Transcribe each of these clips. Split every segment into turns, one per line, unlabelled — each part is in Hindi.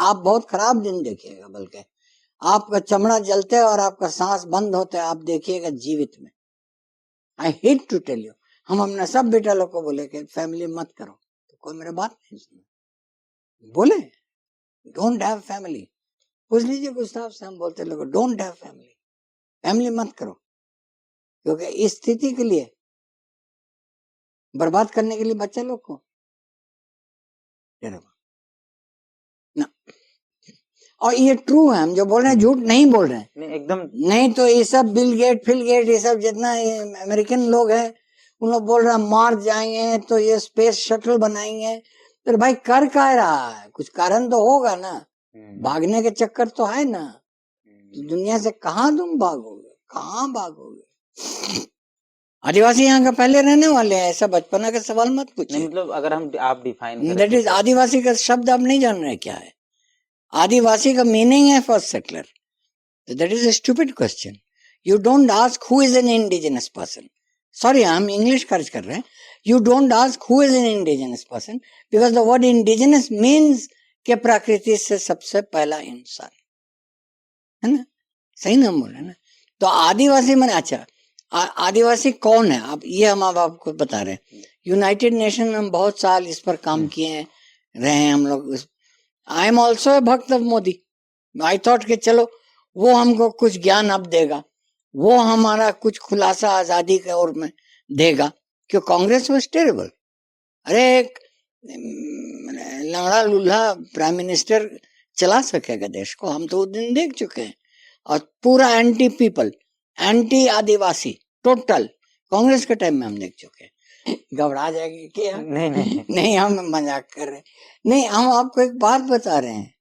आप बहुत खराब दिन देखिएगा, बल्कि आपका चमड़ा जलते है और आपका सांस बंद होता है, आप देखिएगा जीवित में। I hate to tell you, हम अपने सब बेटा लोग को बोले कि फैमिली मत करो, तो कोई मेरा बात नहीं सुना, बोले डोंट हैव फैमिली। पूछ लीजिए गुस्ताव से, हम बोलते लोग डोंट हैव फैमिली, फैमिली मत करो, क्योंकि इस स्थिति के लिए बर्बाद करने के लिए बच्चा लोग को ना। और ये ट्रू है, हम जो बोल रहे हैं झूठ नहीं बोल रहे हैं,
नहीं एकदम
नहीं तो ये सब बिल गेट फिल गेट ये सब जितना अमेरिकन लोग हैं उन लोग बोल रहे हैं मार्स जाएंगे तो ये स्पेस शटल बनाएंगे, तो भाई कर क्या रहा है, कुछ कारण तो होगा ना, भागने के चक्कर तो है ना, तो दुनिया से कहाँ तुम भागोगे, कहाँ भागोगे। आदिवासी यहाँ का पहले रहने वाले हैं, ऐसा बचपना का सवाल मत पूछिए।
मतलब अगर हम आप डिफाइन करें
दैट इज आदिवासी का शब्द आप नहीं जान रहे क्या है। आदिवासी का मीनिंग है first settler, that is a stupid question. You don't ask who is an indigenous person, sorry हम इंग्लिश खर्च कर रहे हैं, you don't ask who is an indigenous person, because the word indigenous means के प्रकृति से सबसे पहला इंसान है ना, सही ना बोल रहे ना। तो आदिवासी मैंने अच्छा आदिवासी कौन है, अब ये हम अब आपको बता रहे हैं। यूनाइटेड नेशन में हम बहुत साल इस पर काम किए रहे हैं हम लोग। आई एम ऑल्सो ए भक्त ऑफ मोदी। आई थॉट कि चलो वो हमको कुछ ज्ञान अब देगा, वो हमारा कुछ खुलासा आजादी के ओर में देगा, क्यों कांग्रेस वाज टेरेबल। अरे एक लंगड़ा लूल्हा प्राइम मिनिस्टर चला सकेगा देश को, हम तो उस दिन देख चुके हैं। और पूरा एंटी पीपल, एंटी आदिवासी, टोटल कांग्रेस के टाइम में हम देख चुके हैं। घबरा जाएगी क्या? नहीं हम मजाक कर रहे हैं, नहीं हम आपको एक बात बता रहे हैं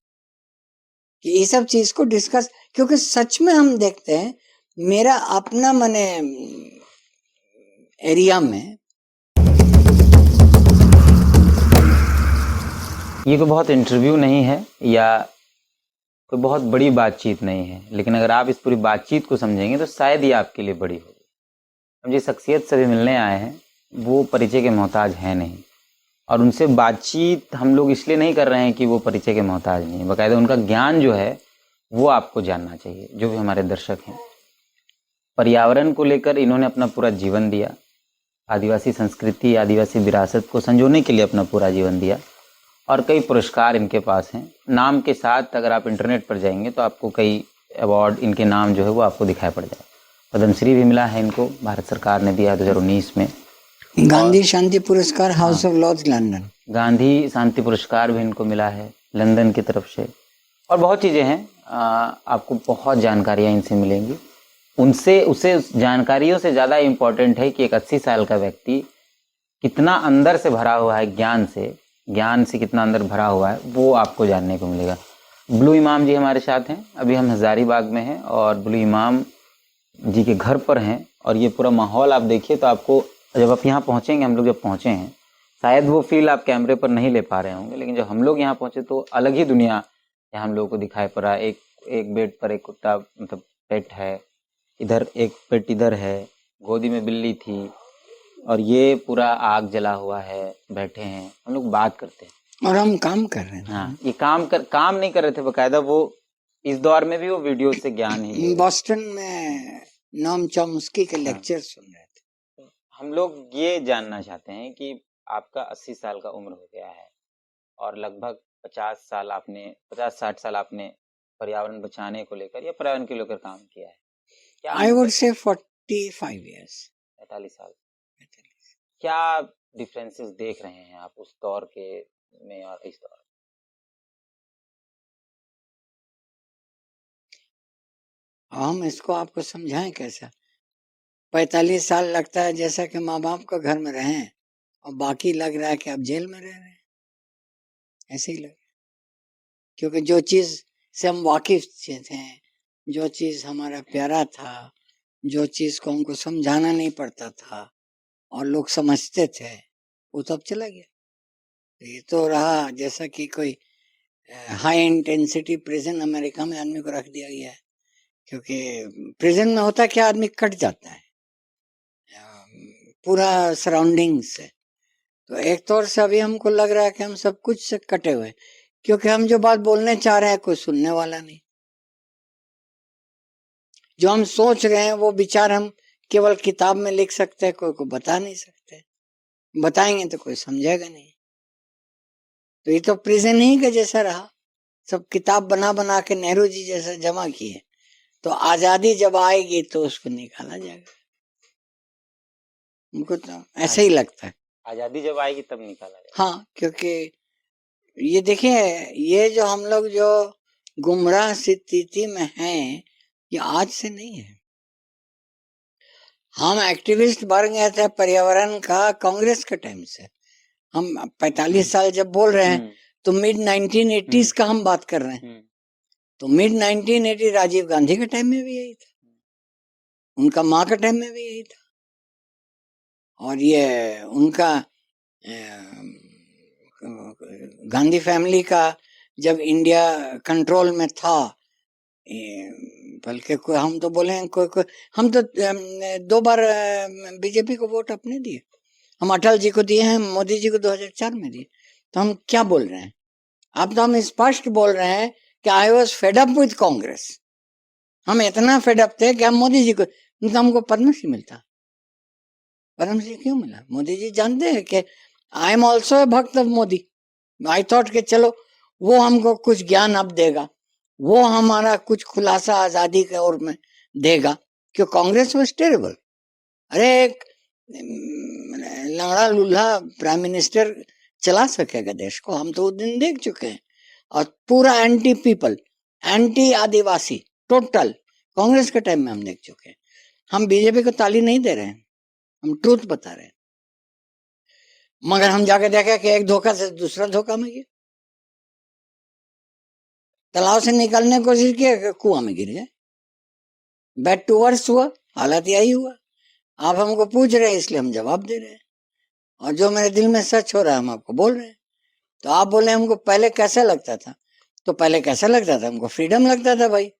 कि ये सब चीज को डिस्कस, क्योंकि सच में हम देखते हैं मेरा अपना मने एरिया में
ये कोई बहुत इंटरव्यू नहीं है या कोई बहुत बड़ी बातचीत नहीं है, लेकिन अगर आप इस पूरी बातचीत को समझेंगे तो शायद ये आपके लिए बड़ी होगी। हम जिस शख्सियत से भी मिलने आए हैं वो परिचय के मोहताज हैं नहीं, और उनसे बातचीत हम लोग इसलिए नहीं कर रहे हैं कि वो परिचय के मोहताज नहीं, बाकायदा उनका ज्ञान जो है वो आपको जानना चाहिए। जो भी हमारे दर्शक हैं, पर्यावरण को लेकर इन्होंने अपना पूरा जीवन दिया, आदिवासी संस्कृति आदिवासी विरासत को संजोने के लिए अपना पूरा जीवन दिया, और कई पुरस्कार इनके पास हैं। नाम के साथ अगर आप इंटरनेट पर जाएंगे तो आपको कई अवार्ड इनके नाम जो है वो आपको दिखाई पड़ जाए। पद्मश्री भी मिला है इनको, भारत सरकार ने दिया 2019 में।
गांधी शांति पुरस्कार House of Lords London,
Gandhi शांति पुरस्कार भी इनको मिला है लंदन की तरफ से, और बहुत चीज़ें हैं। आपको बहुत जानकारियाँ इनसे मिलेंगी। उसे जानकारियों से ज़्यादा इम्पोर्टेंट है कि एक 80 साल का व्यक्ति कितना अंदर से भरा हुआ है, ज्ञान से कितना अंदर भरा हुआ है, वो आपको जानने को मिलेगा। ब्लू इमाम जी हमारे साथ हैं, अभी हम हजारीबाग में हैं और ब्लू इमाम जी के घर पर हैं, और ये पूरा माहौल आप देखिए तो आपको जब आप यहाँ पहुँचेंगे, हम लोग जब पहुँचे हैं, शायद वो फील आप कैमरे पर नहीं ले पा रहे होंगे, लेकिन जब हम लोग यहाँ पहुँचे तो अलग ही दुनिया यहाँ हम लोगों को दिखाई पड़ा। एक बेड पर एक कुत्ता मतलब पेट है, इधर एक पेट इधर है, गोदी में बिल्ली थी, और ये पूरा आग जला हुआ है, बैठे हैं, हम लोग बात करते हैं
और हम काम कर रहे हैं।
हाँ, ये काम नहीं कर रहे थे, बकायदा वो इस दौर में भी वो वीडियो से ज्ञान ही
बॉस्टन में नोम चॉम्स्की के लेक्चर सुन रहे थे।
हम लोग ये जानना चाहते हैं कि आपका 80 साल का उम्र हो गया है और लगभग 50-60 साल आपने पर्यावरण बचाने को लेकर या पर्यावरण के लेकर काम किया है। क्या
आई वुड से 45 इयर्स,
45 साल। क्या डिफरेंसेस देख रहे हैं आप उस दौर के में और इस दौर?
हम इसको आपको समझाएं कैसा। 45 साल लगता है जैसा कि माँ बाप का घर में रहे, और बाकी लग रहा है कि आप जेल में रह रहे हैं, ऐसे ही लग, क्योंकि जो चीज से हम वाकिफ थे, जो चीज हमारा प्यारा था, जो चीज को हमको समझाना नहीं पड़ता था और लोग समझते थे, वो तो अब चला गया। ये तो रहा जैसा कि कोई हाई इंटेंसिटी प्रिजन अमेरिका में आदमी को रख दिया गया है, क्योंकि प्रिजन में होता क्या, आदमी कट जाता है पूरा सराउंडिंग से। तो एक तौर से अभी हमको लग रहा है कि हम सब कुछ से कटे हुए, क्योंकि हम जो बात बोलने चाह रहे हैं कोई सुनने वाला नहीं। जो हम सोच रहे हैं वो विचार हम केवल किताब में लिख सकते हैं, कोई को बता नहीं सकते। बताएंगे तो कोई समझेगा नहीं। तो ये तो प्रिजन ही का जैसा रहा, सब किताब बना बना के नेहरू जी जैसा जमा किए। तो आजादी जब आएगी तो उसको निकाला जाएगा। उनको तो ऐसा ही लगता है।
आजादी जब आएगी तब निकाला जाएगा।
हाँ, क्योंकि ये देखिए, ये जो हम लोग जो गुमराह स्थिति में हैं, ये आज से नहीं है। हम एक्टिविस्ट बन गए थे पर्यावरण का कांग्रेस के टाइम से। हम 45 साल जब बोल रहे हैं तो मिड 1980s का हम बात कर रहे हैं। तो मिड 1980 राजीव गांधी के टाइम में भी यही था, उनका माँ के टाइम में भी यही था, और ये उनका गांधी फैमिली का जब इंडिया कंट्रोल में था, बल्कि हम तो बोले हैं कोई हम तो 2 बार बीजेपी को वोट अपने दिए। हम अटल जी को दिए हैं, मोदी जी को 2004 में दिए। तो हम क्या बोल रहे हैं? अब तो हम स्पष्ट बोल रहे हैं कि I was fed up with Congress. हम इतना फेड अप थे कि हम मोदी जी को, तो हमको पद्मश्री मिलता। पद्मश्री क्यों मिला? मोदी जी जानते हैं कि आई एम ऑल्सो ए भक्त ऑफ मोदी। आई थॉट के चलो वो हमको कुछ ज्ञान अब देगा, वो हमारा कुछ खुलासा आजादी के ओर में देगा। क्यों? Congress was terrible. अरे एक लंगड़ा लूल्हा प्राइम मिनिस्टर चला सकेगा देश को? हम तो उस दिन देख चुके हैं। और पूरा एंटी पीपल, एंटी आदिवासी, टोटल कांग्रेस के टाइम में हम देख चुके हैं। हम बीजेपी को ताली नहीं दे रहे हैं, हम ट्रूथ बता रहे हैं। मगर हम जाके देखे कि एक धोखा से दूसरा धोखा में गया। तालाब से निकलने की कोशिश की, कुआं में गिर गए। बैड टू वर्स हुआ, हालत यही हुआ। आप हमको पूछ रहे हैं इसलिए हम जवाब दे रहे हैं, और जो मेरे दिल में सच हो रहा है हम आपको बोल रहे हैं। तो आप बोले हमको पहले कैसा लगता था, तो पहले कैसा लगता था? हमको फ्रीडम लगता था भाई।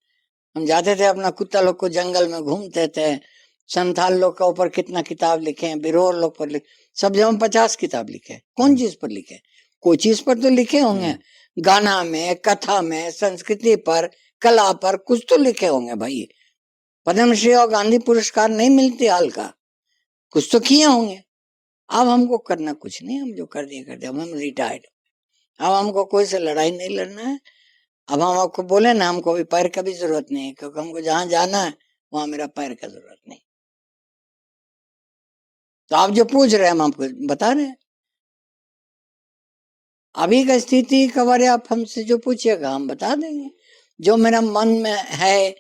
हम जाते थे अपना कुत्ता लोग को जंगल में घूमते थे। संथाल लोग के ऊपर कितना किताब लिखे, बिरोर लोग पर लिखे, सब जगह 50 किताब लिखे। कौन चीज पर लिखे? कोई चीज पर तो लिखे होंगे, गाना में, कथा में, संस्कृति पर, कला पर कुछ तो लिखे होंगे भाई। पद्मश्री और गांधी पुरस्कार नहीं मिलते हाल का, कुछ तो किए होंगे। अब हमको करना कुछ नहीं, हम जो कर दिए कर दिया। हम रिटायर्ड, अब हमको कोई से लड़ाई नहीं लड़ना है। अब हम आपको बोले ना, हमको भी पैर का भी जरूरत नहीं है, क्योंकि हमको जहां जाना है वहां मेरा पैर का जरूरत नहीं। तो आप जो पूछ रहे हैं हम आपको बता रहे हैं। अभी का स्थिति के बारे आप हमसे जो पूछिएगा हम बता देंगे, जो मेरा मन में है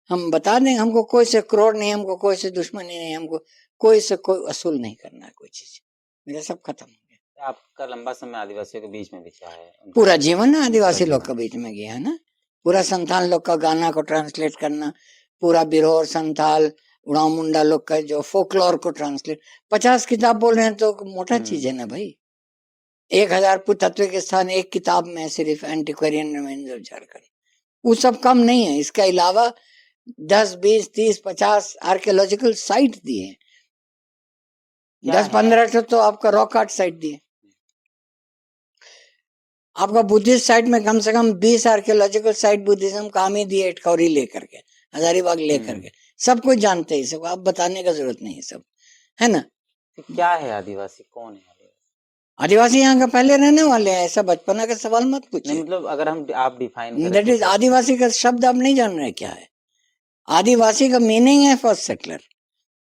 हम बता देंगे। हमको कोई से क्रोध नहीं, हमको कोई से दुश्मनी नहीं, हमको कोई से कोई असूल नहीं करना है कोई चीज। मेरा सब खत्म हो गया।
आपका लंबा समय आदिवासियों के बीच में बिता है,
पूरा जीवन आदिवासी लोग के बीच में गया है ना। पूरा संथाल लोग का गाना को ट्रांसलेट करना, पूरा बिरहोर संथाल उड़ाव मुंडा लोग का जो फोकलोर को ट्रांसलेट, 50 किताब बोल रहे हैं तो मोटा चीज है ना भाई। 1000 पुरातत्व के स्थान एक किताब में सिर्फ एंटिक्वेरियन रिमेन्स ऑफ झारखंड, वो सब कम नहीं है। इसके अलावा 10, 20, 30, 50 आर्कियोलॉजिकल साइट दिए, 10-15 तो आपका रॉक आर्ट साइट दिए। आपका बुद्धिस्ट साइट में कम से कम 20 आर्कियोलॉजिकल साइट बुद्धिज्म का हम ही दिए, इटखौरी लेकर के, हजारीबाग लेकर के। सब कुछ जानते हैं सब, आप बताने का जरूरत नहीं है, सब है ना।
क्या है आदिवासी, कौन है
आदिवासी यहाँ का पहले रहने वाले हैं, ऐसा बचपना का सवाल मत पूछिए।
मतलब अगर हम आप डिफाइन करें
दैट इज, आदिवासी का शब्द आप नहीं जान रहे क्या है। आदिवासी का मीनिंग है first settler.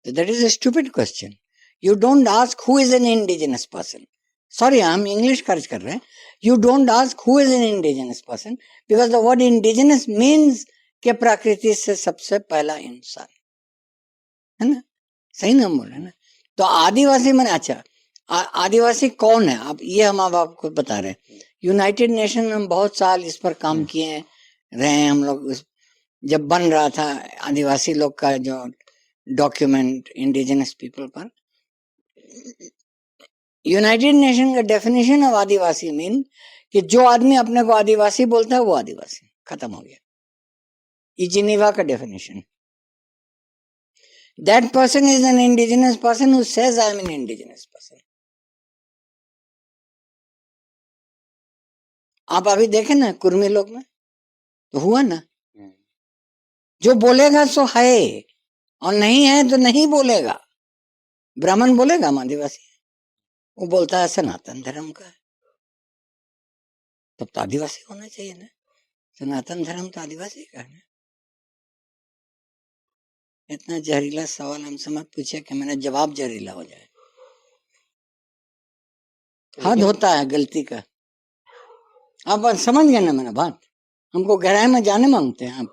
That is a stupid question. You don't ask who is an indigenous person. Sorry, हम इंग्लिश खर्च कर रहे हैं। You don't ask who is an indigenous person, because the word indigenous means के प्रकृति से सबसे पहला इंसान, है ना। सही ना बोले ना। तो आदिवासी मैंने, अच्छा आदिवासी कौन है अब ये हम अब आपको बता रहे हैं। यूनाइटेड नेशन में बहुत साल इस पर काम किए रहे हैं हम लोग। जब बन रहा था आदिवासी लोग का जो डॉक्यूमेंट इंडिजिनस पीपल पर, यूनाइटेड नेशन का डेफिनेशन ऑफ आदिवासी मीन कि जो आदमी अपने को आदिवासी बोलता है वो आदिवासी, खत्म हो गया। ये जिनेवा का definition. That person is an indigenous person who says I am an indigenous person. आप अभी देखे ना कुर्मी लोग में, तो हुआ ना, जो बोलेगा सो है और नहीं है तो नहीं बोलेगा। ब्राह्मण बोलेगा हम आदिवासी, वो बोलता है सनातन धर्म का है, तब तो आदिवासी होना चाहिए ना, सनातन धर्म तो आदिवासी का है ना। इतना जहरीला सवाल हमसे मत पूछिए कि मेरा जवाब जहरीला हो जाए। हद होता है गलती का। आप बात समझ गए ना मेरा बात? हमको गहराई में जाने मांगते हैं आप,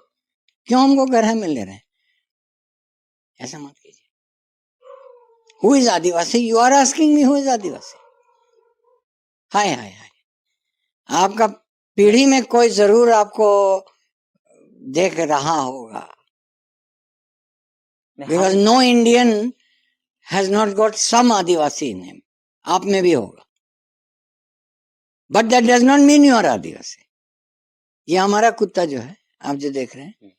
क्यों हमको गहराई में ले रहे हैं? ऐसा मत कीजिए। Who is Adivasi? You are asking me who is Adivasi? हाय हाय हाय, आपका पीढ़ी में कोई जरूर आपको देख रहा होगा, because no Indian has not got some Adivasi name. आप में भी होगा, but that does not mean you are Adivasi. ये हमारा कुत्ता जो है, आप जो देख रहे हैं,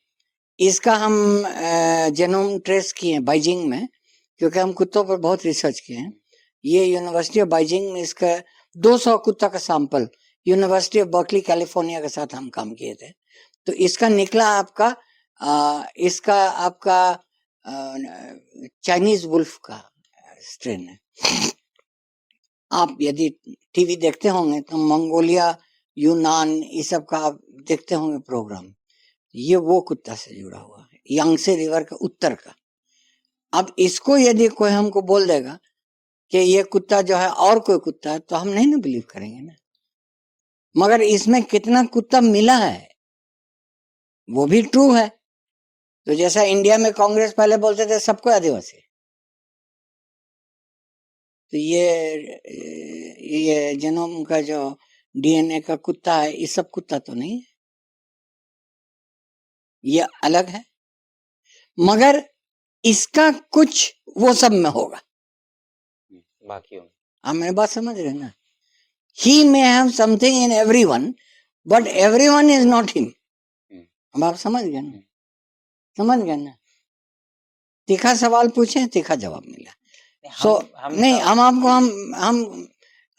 इसका हम जेनोम ट्रेस किए हैं बाइजिंग में, क्योंकि हम कुत्तों पर बहुत रिसर्च किए हैं। ये यूनिवर्सिटी ऑफ बाइजिंग में इसका 200 कुत्ता का sample university of Berkeley California के साथ हम काम किए थे। तो इसका निकला आपका इसका आपका चाइनीज वुल्फ का स्ट्रेन है। आप यदि टीवी देखते होंगे तो मंगोलिया, यूनान, ये सब का आप देखते होंगे प्रोग्राम। ये वो कुत्ता से जुड़ा हुआ है, यांगसे रिवर का उत्तर का। अब इसको यदि कोई हमको बोल देगा कि ये कुत्ता जो है और कोई कुत्ता है, तो हम नहीं ना बिलीव करेंगे ना। मगर इसमें कितना कुत्ता मिला है वो भी ट्रू है। तो जैसा इंडिया में कांग्रेस पहले बोलते थे सबको आदिवासी, तो ये जेनोम का जो डीएनए का कुत्ता है, ये सब कुत्ता तो नहीं है, ये अलग है। मगर इसका कुछ वो सब में होगा,
बाकी
आप मेरी बात समझ रहे हैं ना? He may have something in everyone, but everyone is not him. अब आप समझ गए ना? समझ गए ना? तीखा सवाल पूछे, तीखा जवाब मिला। नहीं,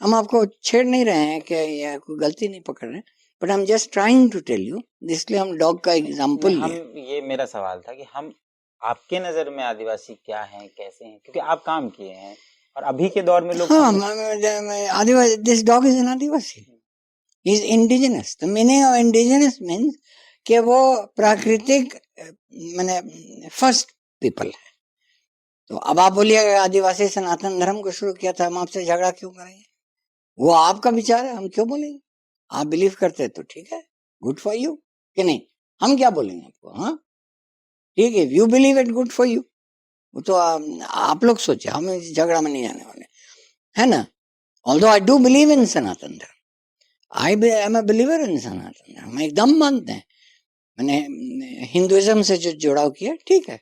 हम आपको छेड़ नहीं रहे हैं कि या कोई गलती नहीं पकड़ रहे हैं, but I am just trying to tell you, इसलिए हम डॉग का एग्जांपल
ये मेरा सवाल था कि हम आपके नजर में आदिवासी क्या हैं, कैसे हैं, क्योंकि आप काम किए हैं और अभी के दौर में लोग
Adivasi, this dog is an Adivasi, is indigenous. The meaning of indigenous means कि वो प्राकृतिक मैंने फर्स्ट पीपल है। तो अब आप बोलिए आदिवासी सनातन धर्म को शुरू किया था, हम आपसे झगड़ा क्यों करेंगे? वो आपका विचार है, हम क्यों बोलेंगे? आप बिलीव करते हैं तो ठीक है, गुड फॉर यू, कि नहीं? हम क्या बोलेंगे आपको? हाँ ठीक है, you believe it, good for you. वो तो आप लोग सोचे, हम झगड़ा में नहीं जाने वाले, है ना? Although I do believe in Sanatan Dharma, I am a believer in Sanatan धर्म, हम एकदम मानते हैं। मैंने हिंदुइज्म से जो जुड़ाव किया ठीक है,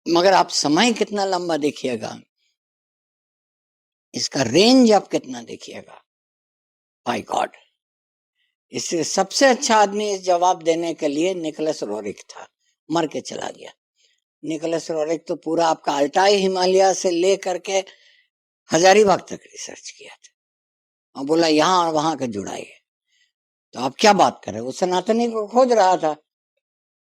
मगर आप समय कितना लंबा देखिएगा, इसका रेंज आप कितना देखिएगा, बाय गॉड। इससे सबसे अच्छा आदमी इस जवाब देने के लिए निकोलस रोरिक था, मर के चला गया। निकोलस रोरिक तो पूरा आपका अल्टाई हिमालय से लेकर के हजारीबाग तक रिसर्च किया था और बोला यहाँ और वहां का जुड़ाई है। तो आप क्या बात कर रहे हो? वो सनातनी को खोज रहा था,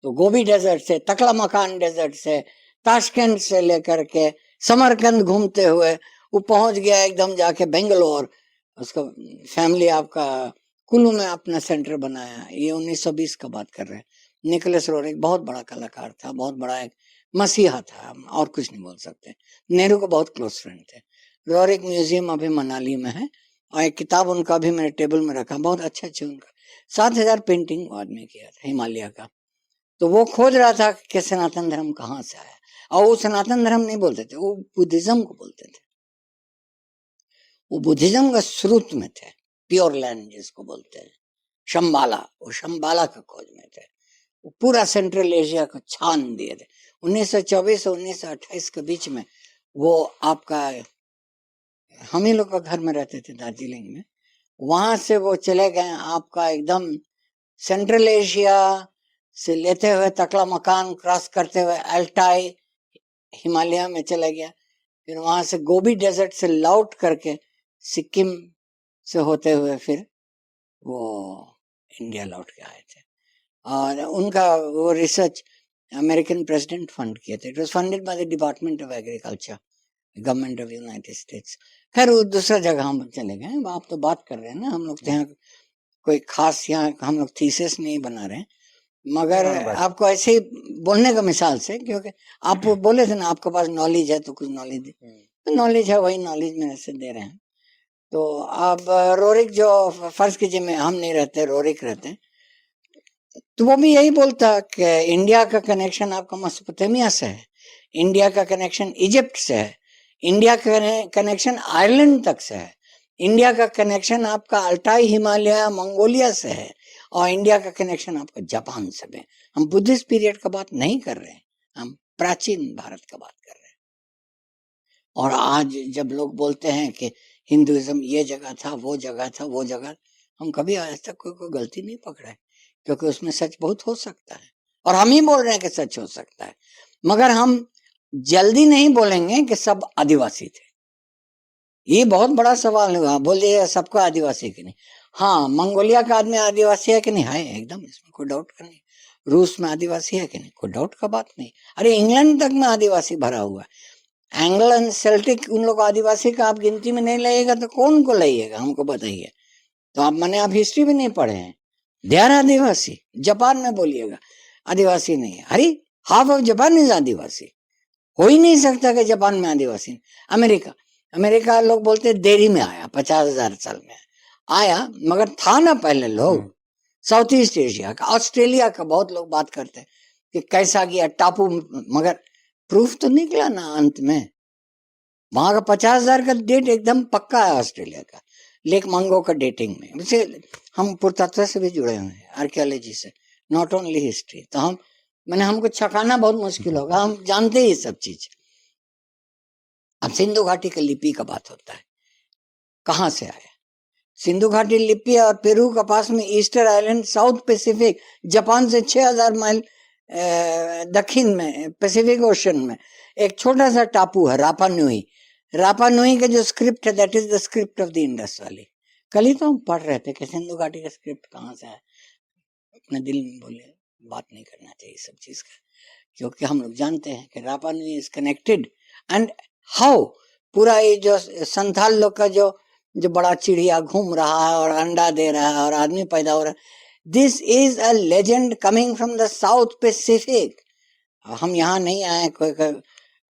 तो गोबी डेजर्ट से, तकला मकान डेजर्ट से, ताशकंद से लेकर के समरकंद घूमते हुए वो पहुंच गया एकदम जाके बेंगलोर। उसका फैमिली आपका कुल्लू में अपना सेंटर बनाया। ये 1920 का बात कर रहे हैं। निकोलस रोरिक बहुत बड़ा कलाकार था, बहुत बड़ा एक मसीहा था, और कुछ नहीं बोल सकते। नेहरू को बहुत क्लोज फ्रेंड थे। रोरिक म्यूजियम अभी मनाली में है और एक किताब उनका भी मेरे टेबल में रखा, बहुत अच्छा उनका 7000 पेंटिंग आदमी किया था हिमालय का। तो वो खोज रहा था कि सनातन धर्म कहाँ से आया, और वो सनातन धर्म नहीं बोलते थे, वो बुद्धिज्म को बोलते थे। वो बुद्धिज्म का स्रोत में थे, प्योर लैंड जिसको बोलते हैं, शंबाला, वो शंबाला का खोज में थे। वो पूरा सेंट्रल एशिया को छान दिए थे। 1924 और 1928 के बीच में वो आपका, हम ही लोग का घर में रहते थे दार्जिलिंग में, वहां से वो चले गए आपका एकदम सेंट्रल एशिया से लेते हुए तकला मकान क्रॉस करते हुए अल्टाई हिमालय में चला गया, फिर वहां से गोबी डेजर्ट से लौट करके सिक्किम से होते हुए फिर वो इंडिया लौट के आए थे, और उनका वो रिसर्च अमेरिकन प्रेसिडेंट फंड किए थे. It was funded by the department of agriculture, government of United states. खैर वो दूसरा जगह हम चले गए. आप तो बात कर रहे हैं ना, हम लोग तो यहाँ कोई खास यहाँ हम लोग थीसिस नहीं बना रहे हैं, मगर आपको ऐसे ही बोलने का मिसाल से, क्योंकि आप बोले थे ना आपके पास नॉलेज है तो कुछ नॉलेज दे, तो नॉलेज है वही नॉलेज मेरे से दे रहे हैं. तो आप रोरिक जो फर्ज कीजिए में हम नहीं रहते, रोरिक रहते हैं, तो वो भी यही बोलता कि इंडिया का कनेक्शन आपका मेसोपोटामिया से है, इंडिया का कनेक्शन इजिप्ट से है, इंडिया का कनेक्शन आयरलैंड तक से है, इंडिया का कनेक्शन आपका अल्टाई हिमालय मंगोलिया से है, और इंडिया का कनेक्शन आपका जापान से है. हम बुद्धिस्ट पीरियड का बात नहीं कर रहे हैं, हम प्राचीन भारत का बात कर रहे हैं. और आज जब लोग बोलते हैं कि हिंदुइज्म ये जगह था, वो जगह था, वो जगह, हम कभी आज तक कोई गलती नहीं पकड़े, क्योंकि उसमें सच बहुत हो सकता है, और हम ही बोल रहे हैं कि सच हो सकता है, मगर हम जल्दी नहीं बोलेंगे कि सब आदिवासी थे. ये बहुत बड़ा सवाल हुआ. बोलिए सबका आदिवासी कि नहीं? हाँ, मंगोलिया का आदमी आदिवासी है कि नहीं? है, एकदम, इसमें कोई डाउट का नहीं. रूस में आदिवासी है कि नहीं? कोई डाउट का बात नहीं. अरे इंग्लैंड तक में आदिवासी भरा हुआ है. एंग्लो एंड सेल्टिक, उन लोग आदिवासी का आप गिनती में नहीं लाइएगा तो कौन को लाइएगा, हमको बताइए. तो आप हिस्ट्री भी नहीं पढ़े हैं. They are Adivasi. जापान में बोलिएगा आदिवासी नहीं है. अरे हाफ ऑफ जापान इज आदिवासी. हो ही नहीं सकता कि जापान में आदिवासी. अमेरिका लोग बोलते देरी में आया, 50,000 साल में आया, मगर था ना पहले लोग. साउथ ईस्ट एशिया का, ऑस्ट्रेलिया का बहुत लोग बात करते हैं कि कैसा गया टापू, मगर प्रूफ तो निकला ना अंत में. वहां का 50,000 का डेट एकदम पक्का है ऑस्ट्रेलिया का, लेक मंगो का डेटिंग में. वैसे हम पुरातत्व से भी जुड़े हुए हैं, आर्कियोलॉजी से, नॉट ओनली हिस्ट्री. तो हमको छकाना बहुत मुश्किल होगा, हम जानते ही सब चीज. अब सिंधु घाटी की लिपि का बात होता है, कहाँ से आया? सिंधु घाटी लिपि और पेरू के पास में Easter island, south Pacific, Japan से 6,000 माइल दक्षिण में पैसिफिक ओशन में एक छोटा सा टापू है, रापा नुई. रापा नुई का जो स्क्रिप्ट है, that is the script of the Indus valley. कल ही तो हम पढ़ रहे थे कि सिंधु घाटी का स्क्रिप्ट कहाँ से है. अपने दिल में बोले बात नहीं करना चाहिए सब चीज का, क्योंकि हम लोग जानते हैं कि रापा नुई इज कनेक्टेड. एंड हाउ पूरा ये जो संथाल लोग का जो बड़ा चिड़िया घूम रहा है और अंडा दे रहा है और आदमी पैदा हो रहा है, this is a legend coming from the south Pacific. हम यहाँ नहीं आए कोई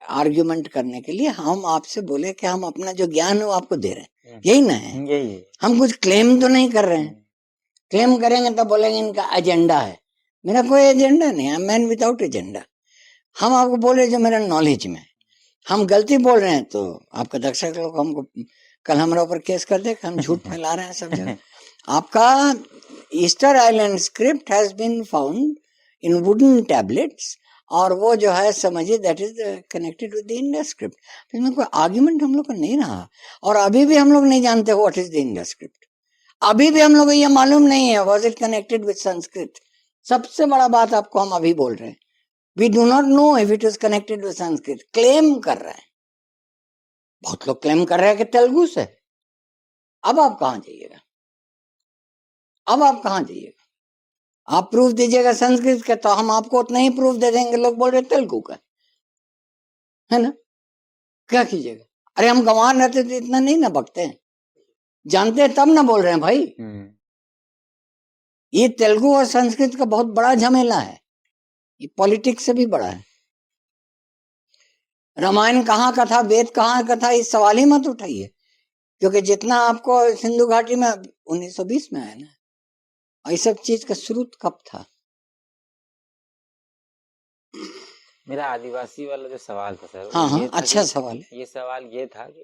आर्ग्यूमेंट करने के लिए, हम आपसे बोले कि हम अपना जो ज्ञान है वो आपको दे रहे हैं, यही ना है? यही. हम कुछ क्लेम तो नहीं कर रहे हैं. क्लेम करेंगे तो बोलेंगे इनका एजेंडा है. मेरा कोई एजेंडा नहीं है, मैन विदाउट एजेंडा. हम आपको बोले जो मेरा नॉलेज में, हम गलती बोल रहे हैं तो आपका दर्शक लोग हमको कल हमारे ऊपर केस कर दे कि हम झूठ फैला रहे हैं सब जगह. आपका Easter Island script has been found in wooden tablets, और वो जो है समझिए that is connected with the Indus script. इसमें कोई आर्ग्यूमेंट हम लोग का नहीं रहा, और अभी भी हम लोग नहीं जानते what is the Indus script. अभी भी हम लोग को ये मालूम नहीं है was it connected with Sanskrit. सबसे बड़ा बात आपको हम अभी बोल रहे हैं, we do not know if it is connected with Sanskrit. Claim कर रहे हैं, बहुत लोग क्लेम कर रहे हैं कि तेलुगु से. अब आप कहां जाइएगा? अब आप कहां जाइएगा? आप प्रूफ दीजिएगा संस्कृत का, तो हम आपको उतना ही प्रूफ दे देंगे. लोग बोल रहे तेलुगु का है ना, क्या कीजिएगा? अरे हम गंवार रहते तो इतना नहीं ना बकते हैं, जानते हैं तब ना बोल रहे हैं भाई. ये तेलुगु और संस्कृत का बहुत बड़ा झमेला है, ये पॉलिटिक्स से भी बड़ा है. रामायण कहाँ का था, वेद कहाँ का था, इस सवाल ही मत उठाइए, क्योंकि जितना आपको सिंधु घाटी में 1920 में आया ना, और ये सब चीज का स्रोत कब था?
मेरा आदिवासी वाला जो सवाल था सर,
हाँ, अच्छा सवाल है.
ये सवाल ये था कि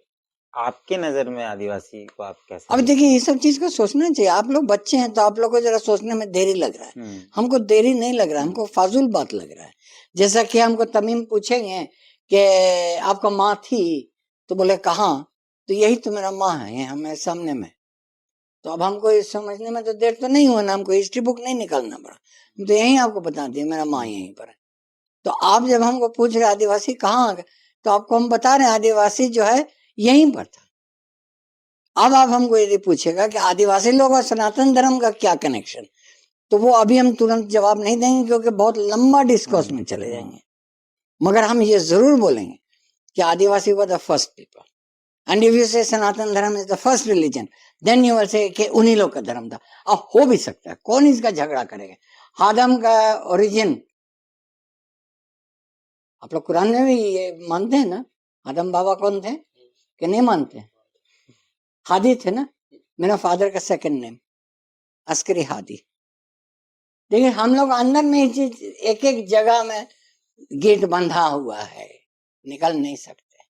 आपके नजर में आदिवासी को आप कैसे?
अब देखिए ये सब चीज का सोचना चाहिए. आप लोग बच्चे हैं तो आप लोग को जरा सोचने में देरी लग रहा है. हमको देरी नहीं लग रहा है, हमको फाजुल बात लग रहा है. जैसा कि हमको तमीम पूछेंगे कि आपका माँ थी, तो बोले कहाँ, तो यही तो मेरा माँ है, यहाँ मेरे सामने में. तो अब हमको ये समझने में तो देर तो नहीं हुआ ना, हमको हिस्ट्री बुक नहीं निकालना पड़ा, तो यही आपको बता दिया मेरा माँ यहीं पर है. तो आप जब हमको पूछ रहे आदिवासी कहाँ, तो आपको हम बता रहे हैं आदिवासी जो है यहीं पर था. अब आप हमको यदि पूछेगा कि आदिवासी लोग और सनातन धर्म का क्या कनेक्शन, तो वो अभी हम तुरंत जवाब नहीं देंगे क्योंकि बहुत लंबा डिस्कोर्स में चले जाएंगे। मगर हम ये जरूर बोलेंगे कि Adivasi were the first people, and if you say Sanatan Dharma is the first religion, then you will say कि उन्हीं लोग का धर्म था। अब हो भी सकता है, कौन इसका झगड़ा करेगा। आदम का ओरिजिन आप लोग कुरान में भी ये मानते हैं ना, आदम बाबा कौन थे कि नहीं मानते? हादी थे ना, मेरा फादर का सेकंड नेम अस्करी हादी। देखिए हम लोग अंदर में ये चीज एक एक जगह में गेट बंधा हुआ है, निकल नहीं सकते।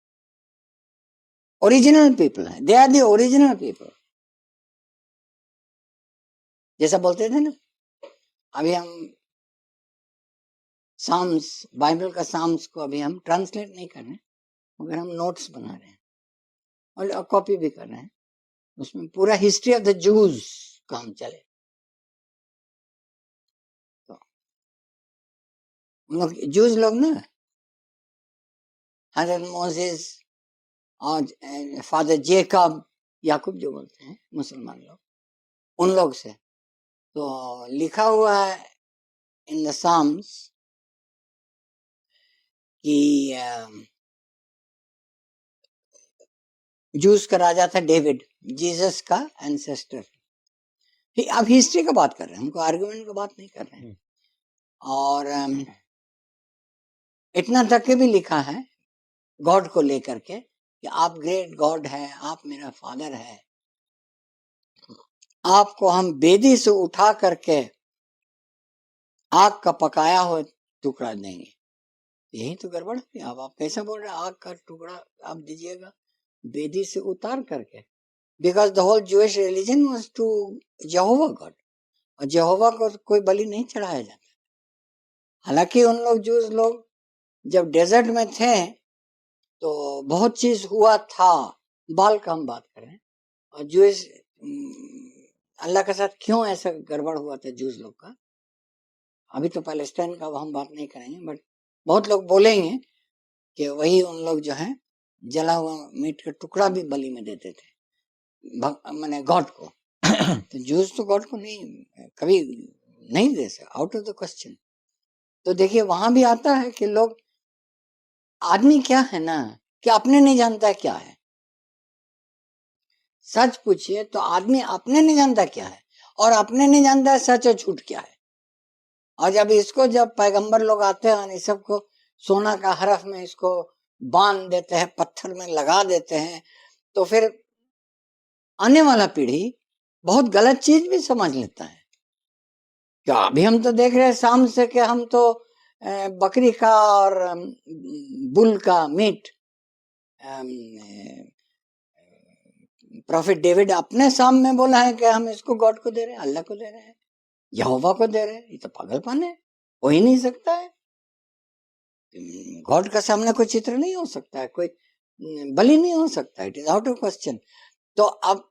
ओरिजिनल पीपल है, they are the original people. जैसा बोलते थे ना, अभी हम साम्स, बाइबल का साम्स को अभी हम ट्रांसलेट नहीं कर रहे हैं, मगर हम नोट्स बना रहे हैं और कॉपी भी कर रहे हैं। उसमें पूरा हिस्ट्री ऑफ द जूज का हम चले, तो हम लोग जूज लोग ना हजरत मोसेस और फादर जेकब, याकूब जो बोलते हैं मुसलमान लोग, उन लोग से तो लिखा हुआ है इन द साम्स कि जूस का राजा था डेविड, जीसस का एंसेस्टर। अब हिस्ट्री का बात कर रहे हैं, हमको आर्गुमेंट का बात नहीं कर रहे हैं। और इतना तक के भी लिखा है गॉड को लेकर के कि आप ग्रेट गॉड है, आप मेरा फादर है, आपको हम बेदी से उठा करके आग का पकाया हुआ टुकड़ा देंगे। यही तो गड़बड़ है। अब आप कैसा बोल रहे हैं आग का टुकड़ा आप दीजिएगा बेदी से उतार करके? Because the whole Jewish religion was to Jehovah God, और यहोवा को कोई बलि नहीं चढ़ाया जाता। हालांकि उन लोग जूस लोग जब डेजर्ट में थे तो बहुत चीज हुआ था, बाल का हम बात करें, और जूस अल्लाह के साथ क्यों ऐसा गड़बड़ हुआ था जूस लोग का। अभी तो पैलेस्टाइन का हम बात नहीं करेंगे, बट बहुत लोग बोलेंगे कि वही उन लोग जो है जला हुआ मीट का टुकड़ा भी बलि में देते थे माने गॉड को। तो जूस तो गॉड को नहीं कभी नहीं दे सकते, आउट ऑफ द क्वेश्चन। तो देखिए वहां भी आता है कि लोग, आदमी क्या है ना कि अपने नहीं जानता है क्या है। सच पूछिए तो आदमी अपने नहीं जानता क्या है, और अपने नहीं जानता है सच और झूठ क्या है। और जब पैगंबर लोग आते हैं और इस सबको सोना का हरफ में इसको बांध देते हैं, पत्थर में लगा देते हैं, तो फिर आने वाला पीढ़ी बहुत गलत चीज भी समझ लेता है। क्या अभी हम तो देख रहे हैं शाम से कि हम तो बकरी का और बुल का मीट प्रॉफिट डेविड अपने साम में बोला है कि हम इसको गॉड को दे रहे हैं, अल्लाह को दे रहे हैं, यहोवा को दे रहे हैं। ये तो पागलपन है, हो ही नहीं सकता है। गॉड का सामने कोई चित्र नहीं हो सकता है, कोई बलि नहीं हो सकता, it is out of question. तो अब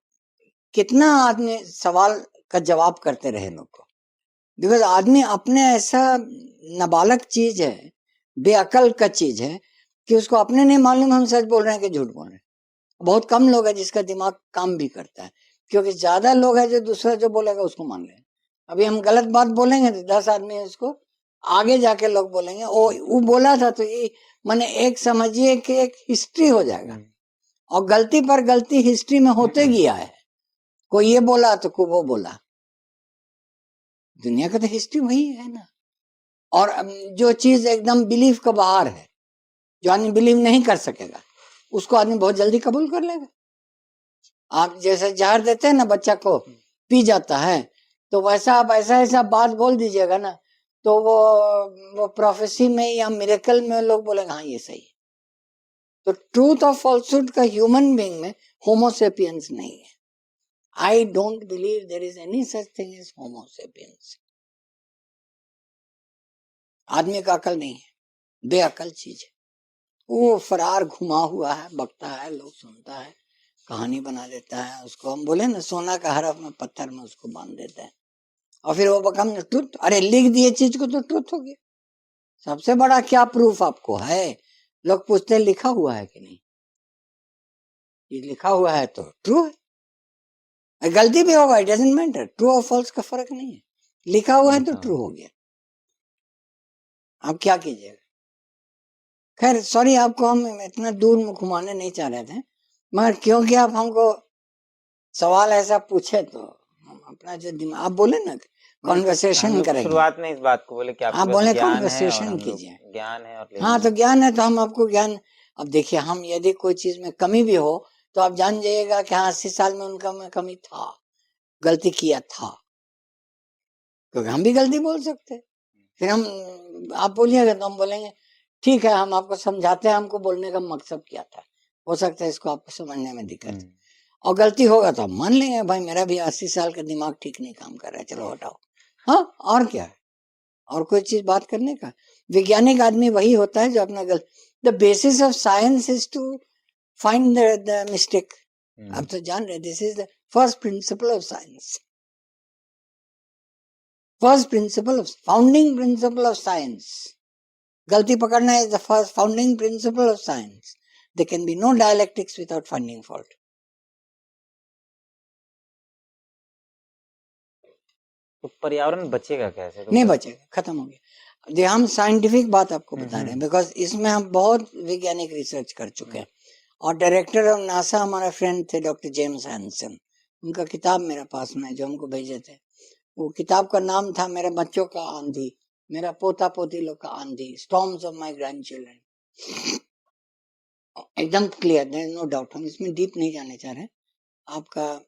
कितना आदमी सवाल का जवाब करते रहे लोग को, बिकॉज आदमी अपने ऐसा नाबालग चीज है, बेअकल का चीज है कि उसको अपने नहीं मालूम हम सच बोल रहे हैं कि झूठ बोल रहे हैं। बहुत कम लोग है जिसका दिमाग काम भी करता है, क्योंकि ज्यादा लोग है जो दूसरा जो बोलेगा उसको मान रहे हैं। अभी हम गलत बात बोलेंगे तो 10 आदमी उसको आगे जाके लोग बोलेंगे ओ वो बोला था, तो ये माने एक समझिए कि एक हिस्ट्री हो जाएगा, और गलती पर गलती हिस्ट्री में होते गया है। कोई ये बोला तो कोई वो बोला, दुनिया का तो हिस्ट्री वही है ना। और जो चीज एकदम बिलीफ का बाहर है, जो आदमी बिलीव नहीं कर सकेगा, उसको आदमी बहुत जल्दी कबूल कर लेगा। आप जैसे जहर देते हैं ना बच्चा को, पी जाता है, तो वैसा आप ऐसा ऐसा बात बोल दीजिएगा ना, तो वो प्रोफेसी में या मिरेकल में लोग बोलेंगे हाँ ये सही है। तो ट्रूथ और फॉल्सहुड का ह्यूमन बीइंग में होमोसेपियंस नहीं है। I don't believe there is any such thing as homo sapiens. आदमी का अकल नहीं है, बेअकल चीज है। वो फरार घुमा हुआ है, बकता है, लोग सुनता है, कहानी बना देता है, उसको हम बोले ना सोना का हरफ में पत्थर में उसको बांध देता है, और फिर वो बकम ट्रुथ, अरे लिख दिए चीज को तो ट्रुथ हो गया। सबसे बड़ा क्या प्रूफ आपको है? लोग पूछते हैं लिखा हुआ है कि नहीं, ये लिखा हुआ है तो ट्रू है, गलती भी होगा, इट डजंट मैटर, ट्रू और फॉल्स का फर्क नहीं है, लिखा हुआ है तो
लिखा
ट्रू हो गया, आप क्या कीजिएगा। खैर सॉरी, आपको हम इतना दूर घुमाने नहीं चाह रहे थे, मगर क्योंकि आप हमको सवाल ऐसा पूछे तो हम अपना जो दिमाग, आप बोले ना
हम
कॉन्वर्सेशन
लोग
करेंगे,
शुरुआत में इस बात को बोले कि आपके
आप
पास
बोले
ज्ञान है और
कॉन्वर्सेशन
हम लोग
कीजिए।
ज्ञान है और
हाँ
लेना
तो
है।
ज्ञान है तो हम आपको ज्ञान, अब देखिए हम यदि कोई चीज में कमी भी हो तो आप जान जाइएगा कि हाँ 80 साल में उनका में कमी था, गलती किया था, क्योंकि हम भी गलती बोल सकते हैं। फिर हम, आप बोलिएगा तो हम बोलेंगे ठीक है, हम आपको समझाते हैं हमको बोलने का मकसद क्या था, हो सकता है इसको आपको समझने में दिक्कत है। और गलती होगा तो हम मान लेंगे भाई मेरा भी 80 साल का दिमाग ठीक नहीं काम कर रहा है, चलो हटाओ। हाँ और क्या है, और कोई चीज बात करने का। वैज्ञानिक आदमी वही होता है जो अपना गलत, the basis of science is to find the mistake. आप तो जान रहे, this is the first principle of science, first principle of, founding principle of science. गलती पकड़ना is the first founding principle of science. There can be no dialectics without finding fault.
तो पर्यावरण बचेगा कैसे? तो
नहीं बचेगा, खत्म हो गया। ये हम साइंटिफिक बात आपको बता रहे हैं, बिकॉज इसमें हम बहुत वैज्ञानिक रिसर्च कर चुके हैं। और डायरेक्टर ऑफ नासा हमारा फ्रेंड थे डॉक्टर जेम्स हैंसन, उनका किताब मेरे पास में जो हमको भेजे थे, वो किताब का नाम था मेरे बच्चों का आंधी, मेरा पोता पोती लोग का आंधी, storms of my grand children. एकदम क्लियर, नो डाउट, हम इसमें डीप नहीं जाने चाह रहे। आपका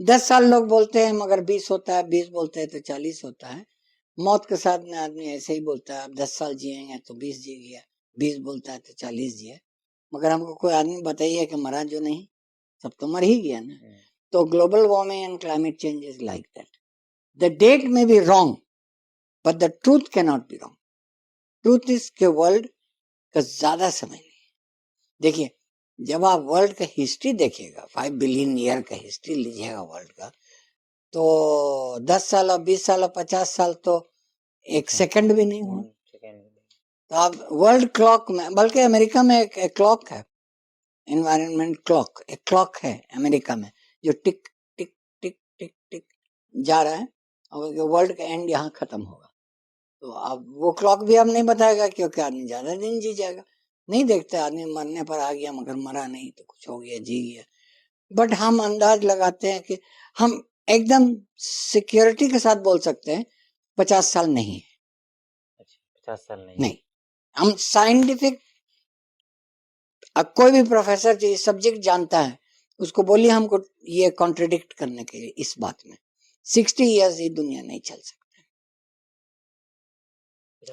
10 साल लोग बोलते हैं मगर 20 होता है, 20 बोलते हैं तो 40 होता है। मौत के साथ में आदमी ऐसे ही बोलता है, अब 10 साल जिएंगे तो 20 जी गया, 20 बोलता है तो 40 जिए। मगर हमको कोई आदमी बताइए कि मरा जो नहीं, सब तो मर ही गया ना। तो global warming and climate change is like that, the date में be wrong but the truth can not be wrong. Truth is के वर्ल्ड का ज्यादा समय नहीं। देखिए जब आप वर्ल्ड का हिस्ट्री देखिएगा, 5 बिलियन ईयर का हिस्ट्री लीजिएगा वर्ल्ड का, तो 10 साल और 20 साल और 50 साल तो एक सेकंड भी नहीं हुआ। तो आप वर्ल्ड क्लॉक में, बल्कि अमेरिका में एक क्लॉक है, एनवायरनमेंट क्लॉक, एक क्लॉक है अमेरिका में जो टिक टिक टिक टिक टिक जा रहा है, और वर्ल्ड का एंड यहाँ खत्म होगा। तो अब वो क्लॉक भी अब नहीं बताएगा, क्योंकि आदमी ज्यादा दिन जी जाएगा। नहीं देखते आदमी मरने पर आ गया मगर मरा नहीं, तो कुछ हो गया, जी गया। बट हम अंदाज लगाते हैं कि हम एकदम सिक्योरिटी के साथ बोल सकते हैं 50 साल नहीं है।
50 साल
नहीं, हम साइंटिफिक, अब कोई भी प्रोफेसर जो सब्जेक्ट जानता है उसको बोलिए हमको ये कॉन्ट्रडिक्ट करने के लिए इस बात में 60 इयर्स ये दुनिया नहीं चल सकती।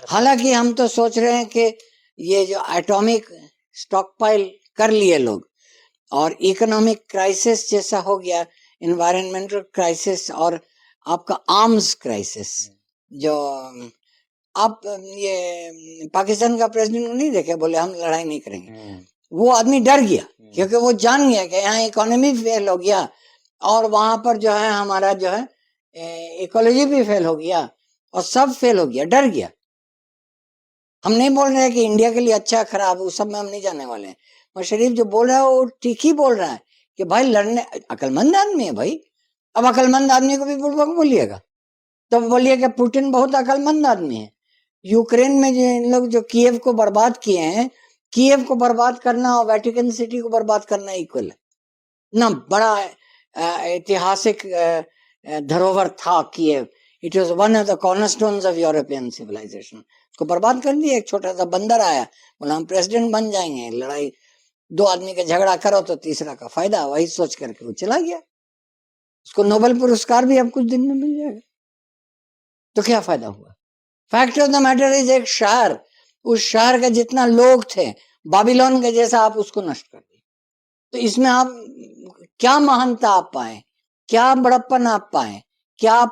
हालांकि हम तो सोच रहे हैं कि ये जो एटॉमिक स्टॉकपाइल कर लिए लोग, और इकोनॉमिक क्राइसिस जैसा हो गया, एनवायरमेंटल क्राइसिस और आपका आर्म्स क्राइसिस, जो आप ये पाकिस्तान का प्रेसिडेंट नहीं देखे, बोले हम लड़ाई नहीं करेंगे, वो आदमी डर गया क्योंकि वो जान गया कि यहाँ इकोनॉमी फेल हो गया और वहां पर जो है हमारा जो है इकोलॉजी भी फेल हो गया और सब फेल हो गया, डर गया। हम नहीं बोल रहे हैं कि इंडिया के लिए अच्छा खराब, वो सब में हम नहीं जाने वाले हैं, मगर शरीफ जो बोल रहा है वो ठीक ही बोल रहा है कि भाई लड़ने, अकलमंद आदमी है भाई। अब अकलमंद आदमी को भी बुड़बक बोलिएगा, तो बोलिए कि पुतिन बहुत अकलमंद आदमी है। यूक्रेन में जो इन लोग जो कीव को बर्बाद किए हैं, कीव को बर्बाद करना और वेटिकन सिटी को बर्बाद करना इक्वल है ना। बड़ा ऐतिहासिक धरोहर था Kyiv, it was one of the cornerstones of European civilisation. उसको बर्बाद कर दिया, एक छोटा सा बंदर आया, बोला हम प्रेसिडेंट बन जाएंगे, लड़ाई, दो आदमी का झगड़ा करो तो तीसरा का फायदा, वही सोच करके वो चला गया। उसको नोबेल पुरस्कार भी अब कुछ दिन में मिल जाएगा, तो क्या फायदा हुआ। Fact of the matter is, एक शहर, उस शहर के जितना लोग थे बाबिलोन के जैसा, आप उसको नष्ट कर दिए। तो इसमें आप क्या महानता आप पाए, क्या बड़प्पन आप पाए, क्या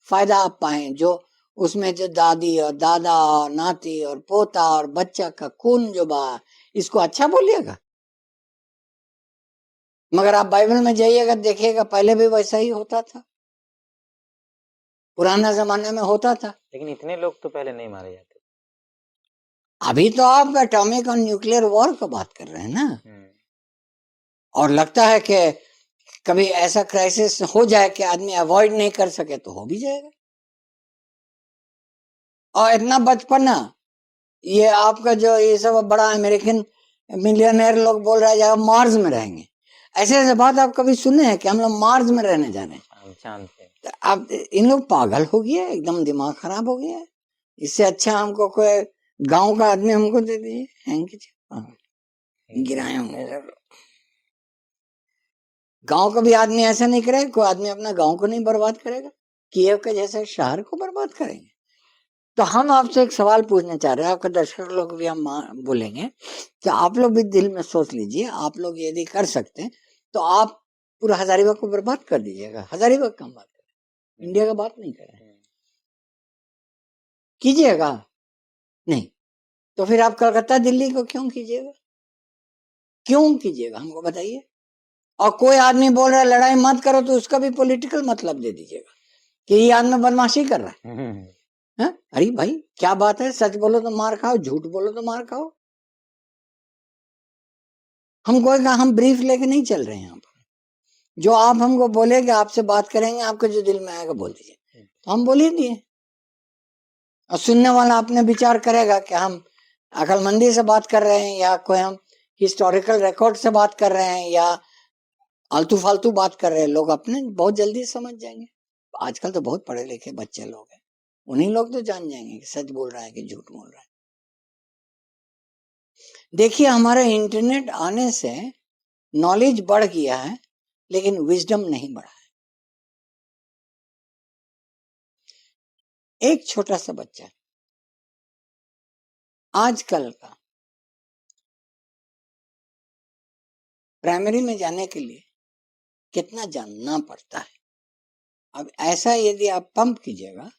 फायदा आप पाए, जो उसमें जो दादी और दादा और नाती और पोता और बच्चा का खून जो बहा, इसको अच्छा बोलिएगा। मगर आप बाइबल में जाइएगा देखिएगा, पहले भी वैसा ही होता था, पुराना जमाने में होता था।
लेकिन इतने लोग तो पहले नहीं मारे जाते।
अभी तो आप एटॉमिक और न्यूक्लियर वॉर की बात कर रहे हैं ना, और लगता है कि कभी ऐसा क्राइसिस हो जाए कि आदमी अवॉइड नहीं कर सके तो हो भी जाएगा। और इतना बचपना, ये आपका जो ये सब बड़ा अमेरिकन मिलियनेयर लोग बोल रहा है जब मार्स में रहेंगे, ऐसे ऐसे बात आप कभी सुने हैं कि हम लोग मार्स में रहने जा रहे हैं?
जानते हैं।
तो आप इन लोग पागल हो गया है, एकदम दिमाग खराब हो गया है। इससे अच्छा हमको कोई गांव का आदमी हमको दे दीजिए, गिराए होंगे सब। गांव का भी आदमी ऐसा नहीं करेगा, कोई आदमी अपना गांव को नहीं बर्बाद करेगा, कीव के जैसे शहर को बर्बाद करेंगे। तो हम आपसे एक सवाल पूछना चाह रहे हैं, आपके दर्शक लोग भी हम बोलेंगे कि आप लोग भी दिल में सोच लीजिए, आप लोग यदि कर सकते हैं तो आप पूरा हजारीबाग को बर्बाद कर दीजिएगा। हजारीबाग का हम बात करें, इंडिया का बात नहीं करें, कीजिएगा? नहीं। तो फिर आप कलकत्ता दिल्ली को क्यों कीजिएगा? क्यों कीजिएगा हमको बताइए। और कोई आदमी बोल रहा है लड़ाई मत करो तो उसका भी पॉलिटिकल मतलब दे दीजिएगा कि ये आदमी बदमाशी कर रहा है। अरे भाई क्या बात है, सच बोलो तो मार खाओ, झूठ बोलो तो मार खाओ। हम कोई का हम ब्रीफ लेके नहीं चल रहे हैं यहाँ पर। जो आप हमको बोले कि आपसे बात करेंगे, आपके जो दिल में आएगा बोल दीजिए, तो हम बोल ही दिए। और सुनने वाला अपने विचार करेगा कि हम अकलमंदी से बात कर रहे हैं या कोई हम हिस्टोरिकल रिकॉर्ड से बात कर रहे हैं या आलतू फालतू बात कर रहे हैं। लोग अपने बहुत जल्दी समझ जाएंगे। आजकल तो बहुत पढ़े लिखे बच्चे लोग हैं, उन्हीं लोग तो जान जाएंगे कि सच बोल रहा है कि झूठ बोल रहा है। देखिए हमारे इंटरनेट आने से नॉलेज बढ़ गया है लेकिन विजडम नहीं बढ़ा है। एक छोटा सा बच्चा आजकल का प्राइमरी में जाने के लिए कितना जानना पड़ता है। अब ऐसा यदि आप पंप कीजिएगा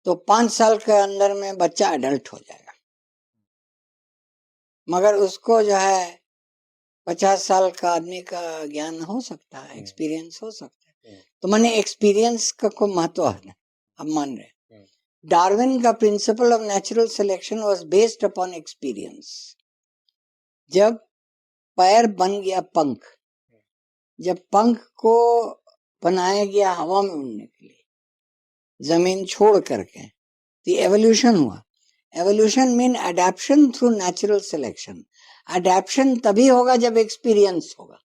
तो 5 साल के अंदर में बच्चा एडल्ट हो जाएगा, मगर उसको जो है 50 साल का आदमी का ज्ञान हो सकता है, एक्सपीरियंस हो सकता है। तो मैंने एक्सपीरियंस का कोई महत्व है, अब मान रहे डार्विन का principle of natural selection was based upon experience. जब पैर बन गया पंख, जब पंख को बनाया गया हवा में उड़ने के लिए, जमीन छोड़ करके, तो एवोल्यूशन हुआ। Evolution mean adaption through natural selection. Adaption तभी होगा जब एक्सपीरियंस होगा।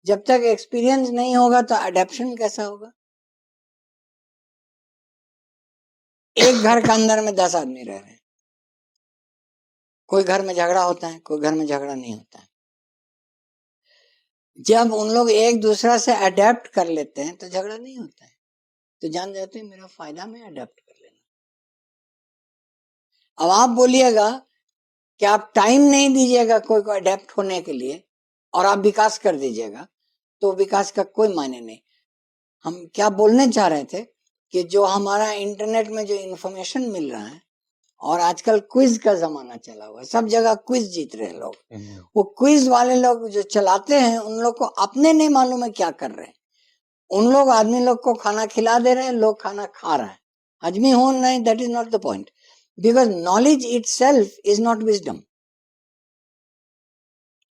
जब तक एक्सपीरियंस नहीं होगा तो अडैप्शन कैसा होगा? एक घर के अंदर में 10 आदमी रह रहे हैं, कोई घर में झगड़ा होता है, कोई घर में झगड़ा नहीं होता है। जब उन लोग एक दूसरा से अडेप्ट कर लेते हैं तो झगड़ा नहीं होता है। तो जान जाते हैं मेरा फायदा में अडेप्ट कर लेना। अब आप बोलिएगा कि आप टाइम नहीं दीजिएगा कोई को अडेप्ट होने के लिए और आप विकास कर दीजिएगा, तो विकास का कोई मायने नहीं। हम क्या बोलने चाह रहे थे कि जो हमारा इंटरनेट में जो इंफॉर्मेशन मिल रहा है, और आजकल क्विज का जमाना चला हुआ है, सब जगह क्विज जीत रहे हैं लोग। वो क्विज वाले लोग जो चलाते हैं उन लोग को अपने नहीं मालूम है क्या कर रहे हैं। उन लोग आदमी लोग को खाना खिला दे रहे हैं, लोग खाना खा रहे हैं, हजमी हो नहीं, that is not the point, because knowledge itself is not wisdom.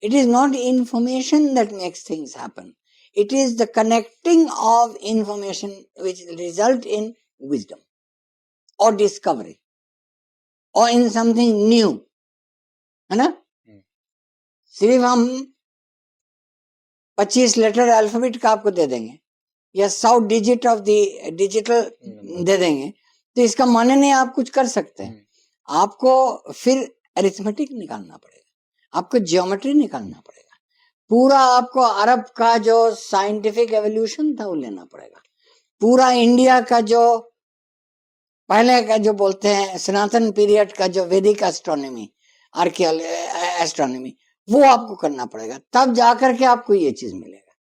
It is not information that makes things happen. It is the connecting of information which result in wisdom or discovery or in something new. है ना? सिर्फ हम 25 लेटर अल्फाबेट का आपको दे देंगे या 100 डिजिट ऑफ द डिजिटल दे देंगे तो इसका माने नहीं आप कुछ कर सकते हैं। आपको फिर अरिथमेटिक निकालना पड़ेगा, आपको ज्योमेट्री निकालना पड़ेगा, पूरा आपको अरब का जो साइंटिफिक एवोल्यूशन था वो लेना पड़ेगा, पूरा इंडिया का जो पहले का जो बोलते हैं सनातन पीरियड का जो वैदिक एस्ट्रोनॉमी, एस्ट्रोनॉमी, वो आपको करना पड़ेगा, तब जाकर के आपको ये चीज मिलेगा।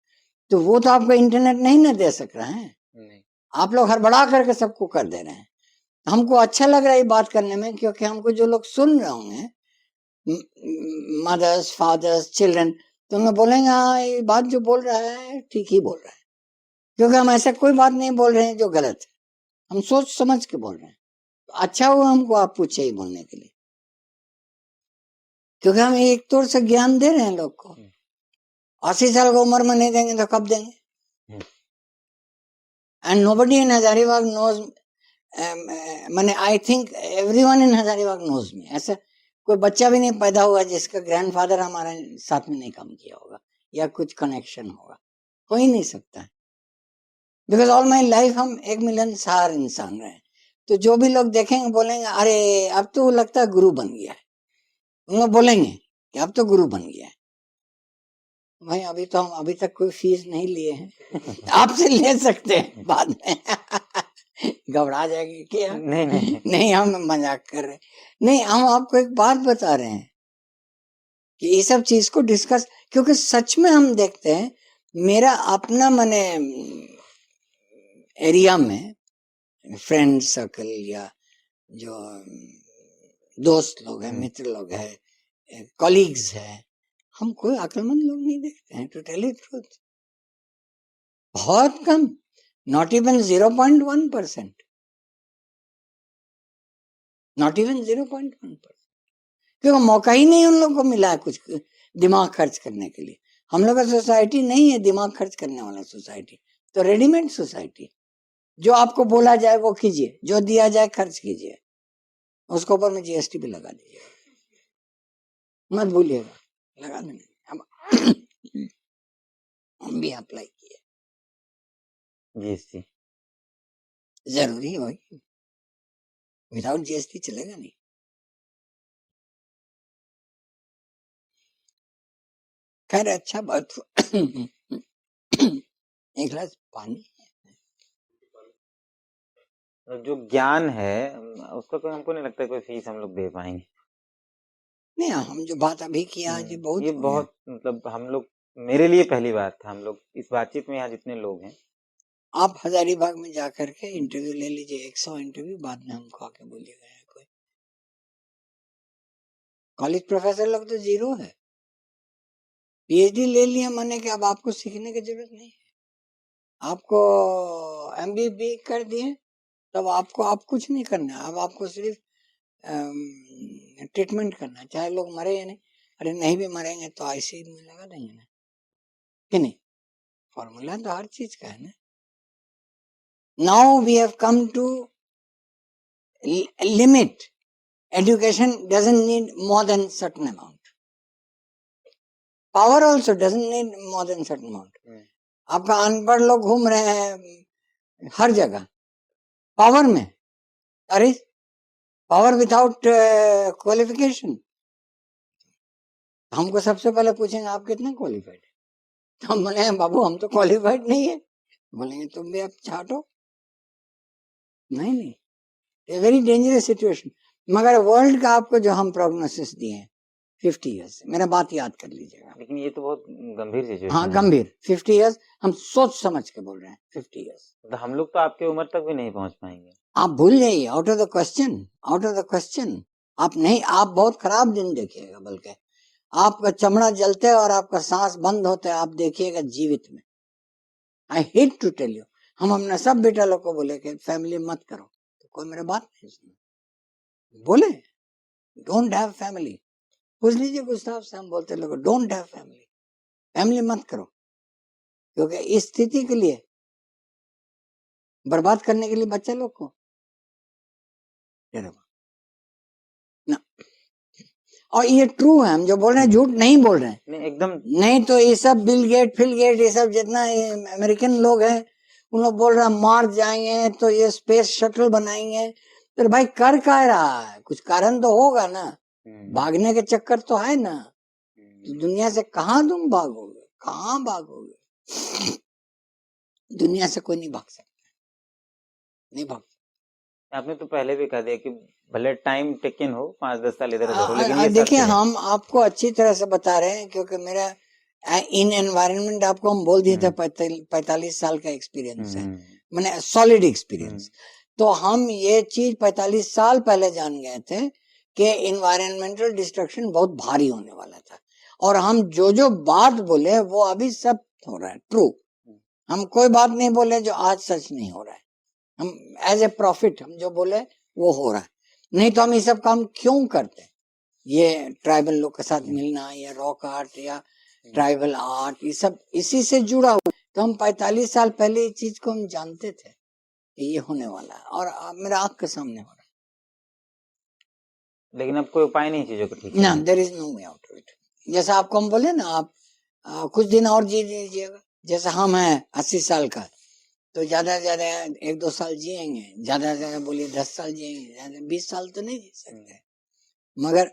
तो वो तो आपको इंटरनेट नहीं ना दे सक रहा है, आप लोग हड़बड़ा करके सबको कर दे रहे हैं। हमको अच्छा लग रहा है ये बात करने में, क्योंकि हमको जो लोग सुन रहे होंगे, मदर्स, फादर्स, चिल्ड्रन, तो मैं बोलेंगे हाँ ये बात जो बोल रहा है ठीक ही बोल रहा है, क्योंकि हम ऐसा कोई बात नहीं बोल रहे हैं जो गलत है, हम सोच समझ के बोल रहे हैं। तो अच्छा हुआ हमको आप पूछे ही बोलने के लिए, क्योंकि हम एक तौर से ज्ञान दे रहे हैं लोग को। 80 साल की उम्र में नहीं देंगे तो कब देंगे? And nobody in Hazaribagh knows, मैंने I think everyone in Hazaribagh knows me. ऐसा कोई बच्चा भी नहीं पैदा हुआ जिसका ग्रैंडफादर हमारे साथ में नहीं काम किया होगा या कुछ कनेक्शन होगा. हो ही नहीं सकता है. बिकॉज ऑल माई लाइफ हम एक मिलनसार इंसान रहे. तो जो भी लोग देखेंगे बोलेंगे अरे अब तो लगता है गुरु बन गया है. उन लोग बोलेंगे कि अब तो गुरु बन गया है. भाई अभी तो हम अभी तक कोई फीस नहीं लिए हैं. आपसे ले सकते हैं बाद में. घबरा जाएगी क्या? नहीं हम मजाक कर रहे. नहीं हम आपको एक बात बता रहे हैं कि ये सब चीज को डिस्कस, क्योंकि सच में हम देखते हैं मेरा अपना मने एरिया में फ्रेंड सर्कल या जो दोस्त लोग हैं, मित्र लोग हैं, कॉलीग्स हैं, हम कोई अक्लमंद लोग नहीं देखते हैं. टू टेल यू ट्रूथ, बहुत कम. Not even 0.1%. Not even 0.1%. क्योंकि मौका ही नहीं उन लोगों को मिला है कुछ दिमाग खर्च करने के लिए. हम लोग का सोसाइटी नहीं है दिमाग खर्च करने वाला सोसाइटी. तो रेडीमेड सोसाइटी. जो आपको बोला जाए वो कीजिए, जो दिया जाए खर्च कीजिए, उसके ऊपर में जीएसटी भी लगा दीजिए. मत भूलिएगा, लगा देंगे. हम भी अप्लाई किए.
जीएसटी
जरूरी है भाई. विदाउट जीएसटी चलेगा नहीं. खैर अच्छा बात. एक गिलास पानी.
जो ज्ञान है उसका कोई, हमको नहीं लगता कोई फीस हम लोग दे पाएंगे.
नहीं हम जो बात अभी किया आज
ये बहुत मतलब हम लोग, मेरे लिए पहली बात था. हम लोग इस बातचीत में यहाँ जितने लोग हैं,
आप हजारीबाग में जाकर के इंटरव्यू ले लीजिए. 100 इंटरव्यू बाद में हमको आके बोलिएगा. कोई कॉलेज प्रोफेसर लोग तो जीरो है. पीएचडी ले लिया माने कि अब आपको सीखने की जरूरत नहीं है. आपको एमबीबी कर दिए तब आपको अब कुछ नहीं करना. अब आपको सिर्फ ट्रीटमेंट करना है, चाहे लोग मरे या नहीं. अरे नहीं भी मरेंगे तो आईसीयू में लगा देंगे ना, कि नहीं. फॉर्मूला तो हर चीज का है ना. Now we have come to limit. Education doesn't need more than certain amount. Power also doesn't need more than certain amount. आपका अनपढ़ लोग घूम रहे हैं हर जगह पावर में. अरे पावर विदाउट क्वालिफिकेशन. हमको सबसे पहले पूछेंगे आप कितना क्वालिफाइड है. तो हम बोले बाबू हम तो क्वालिफाइड नहीं है. बोलेंगे तुम भी अब चाटो. नहीं, ए वेरी डेंजरस सिचुएशन. मगर वर्ल्ड का आपको जो हम प्रोग्नोसिस दिए हैं 50 इयर्स, मेरा बात याद कर लीजिएगा.
लेकिन ये तो बहुत गंभीर सिचुएशन
हाँ गंभीर. 50 इयर्स हम सोच समझ के बोल रहे हैं. 50 इयर्स
तो हम लोग तो आपके उम्र तक भी नहीं पहुंच पाएंगे.
आप भूल जाइए. Out of the question, out of the question. आप नहीं, आप बहुत खराब दिन देखिएगा. बल्कि आपका चमड़ा जलते और आपका सांस बंद होते आप देखिएगा जीवित में. I hate to tell you. हम अपने सब बेटा लोग को बोले कि फैमिली मत करो, तो कोई मेरे बात नहीं सुना. बोले डोंट हैव फैमिली. पूछ लीजिए गुस्ताव से, हम बोलते लोग डोंट हैव फैमिली. फैमिली मत करो, क्योंकि इस स्थिति के लिए बर्बाद करने के लिए बच्चे लोग को ना. और ये ट्रू है. हम जो बोल रहे हैं झूठ नहीं बोल रहे हैं.
नहीं एकदम
नहीं तो ये सब बिल गेट फिल गेट ये सब जितना अमेरिकन लोग हैं उन लोग बोल रहे हैं मार्स जाएंगे तो ये स्पेस शटल बनाएंगे. तो भाई कर क्या रहा है, कुछ कारण तो होगा ना. भागने के चक्कर तो है ना. तो दुनिया से कहाँ तुम भागोगे, कहाँ भागोगे. दुनिया से कोई नहीं भाग सकता, नहीं भाग सकता.
आपने तो पहले भी कह दिया कि भले टाइम टेकन हो 5-10 साल इधर उधर हो, लेकिन ये
देखिए
सत्य है.
हम आपको अच्छी तरह से बता रहे हैं क्योंकि मेरा इन एनवायरनमेंट आपको हम बोल दिए थे 45 साल का एक्सपीरियंस है. मैंने सॉलिड एक्सपीरियंस. तो हम ये चीज 45 साल पहले जान गए थे कि इन्वायरमेंटल डिस्ट्रक्शन बहुत भारी होने वाला था. और हम जो जो बात बोले वो अभी सब हो रहा है ट्रू. हम कोई बात नहीं बोले जो आज सच नहीं हो रहा है. हम एज ए प्रॉफिट हम जो बोले वो हो रहा है. नहीं तो हम ये सब काम क्यों करते. ये ट्राइबल लोग के साथ मिलना या रॉक आर्ट या ट्राइबल आर्ट, ये सब इसी से जुड़ा हुआ. तो हम 45 साल पहले इस चीज को हम जानते थे कि ये होने वाला है, और अब मेरा आंख के सामने हो रहा है।
लेकिन अब कोई उपाय नहीं चीजों को ठीक
ना,
करने
there is no way out of it. जैसा आपको हम बोले ना, आप कुछ दिन और जी लीजिएगा। जैसा हम हैं 80 साल का, तो ज्यादा से ज्यादा 1-2 साल जिएंगे, ज्यादा से ज्यादा बोलिए 10 साल जिएंगे, 20 साल तो नहीं जी सकते। मगर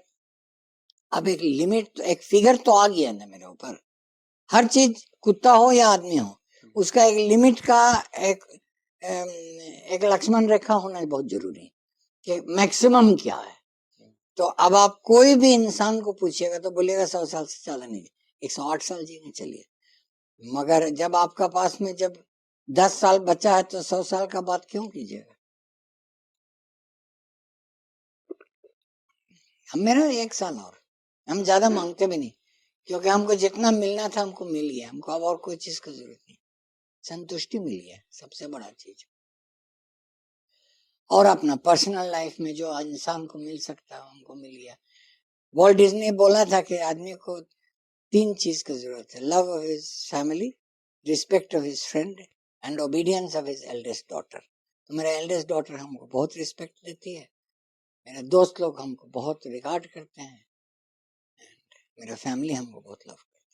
अब एक लिमिट, एक फिगर तो आ गया ना मेरे ऊपर। हर चीज, कुत्ता हो या आदमी हो, उसका एक लिमिट का एक लक्ष्मण रेखा होना बहुत जरूरी है कि मैक्सिमम क्या है। तो अब आप कोई भी इंसान को पूछिएगा तो बोलेगा 100 साल से ज्यादा नहीं, 108 साल जीने चलिए। मगर जब आपका पास में जब 10 साल बचा है तो 100 साल का बात क्यों कीजिएगा। हम मेरा 1 साल और, हम ज्यादा मांगते भी नहीं, क्योंकि हमको जितना मिलना था हमको मिल गया। हमको अब और कोई चीज की जरूरत नहीं, संतुष्टि मिल गया, सबसे बड़ा चीज। और अपना पर्सनल लाइफ में जो इंसान को मिल सकता है हमको मिल गया। वॉल्ट डिज्नी बोला था कि आदमी को 3 चीज की जरूरत है: love of his family, respect of his friend and obedience of his eldest daughter. तो मेरा एल्डेस्ट डॉटर हमको बहुत रिस्पेक्ट देती है, मेरे दोस्त लोग हमको बहुत रिगार्ड करते हैं, मेरा फैमिली हमको बहुत लव करता है।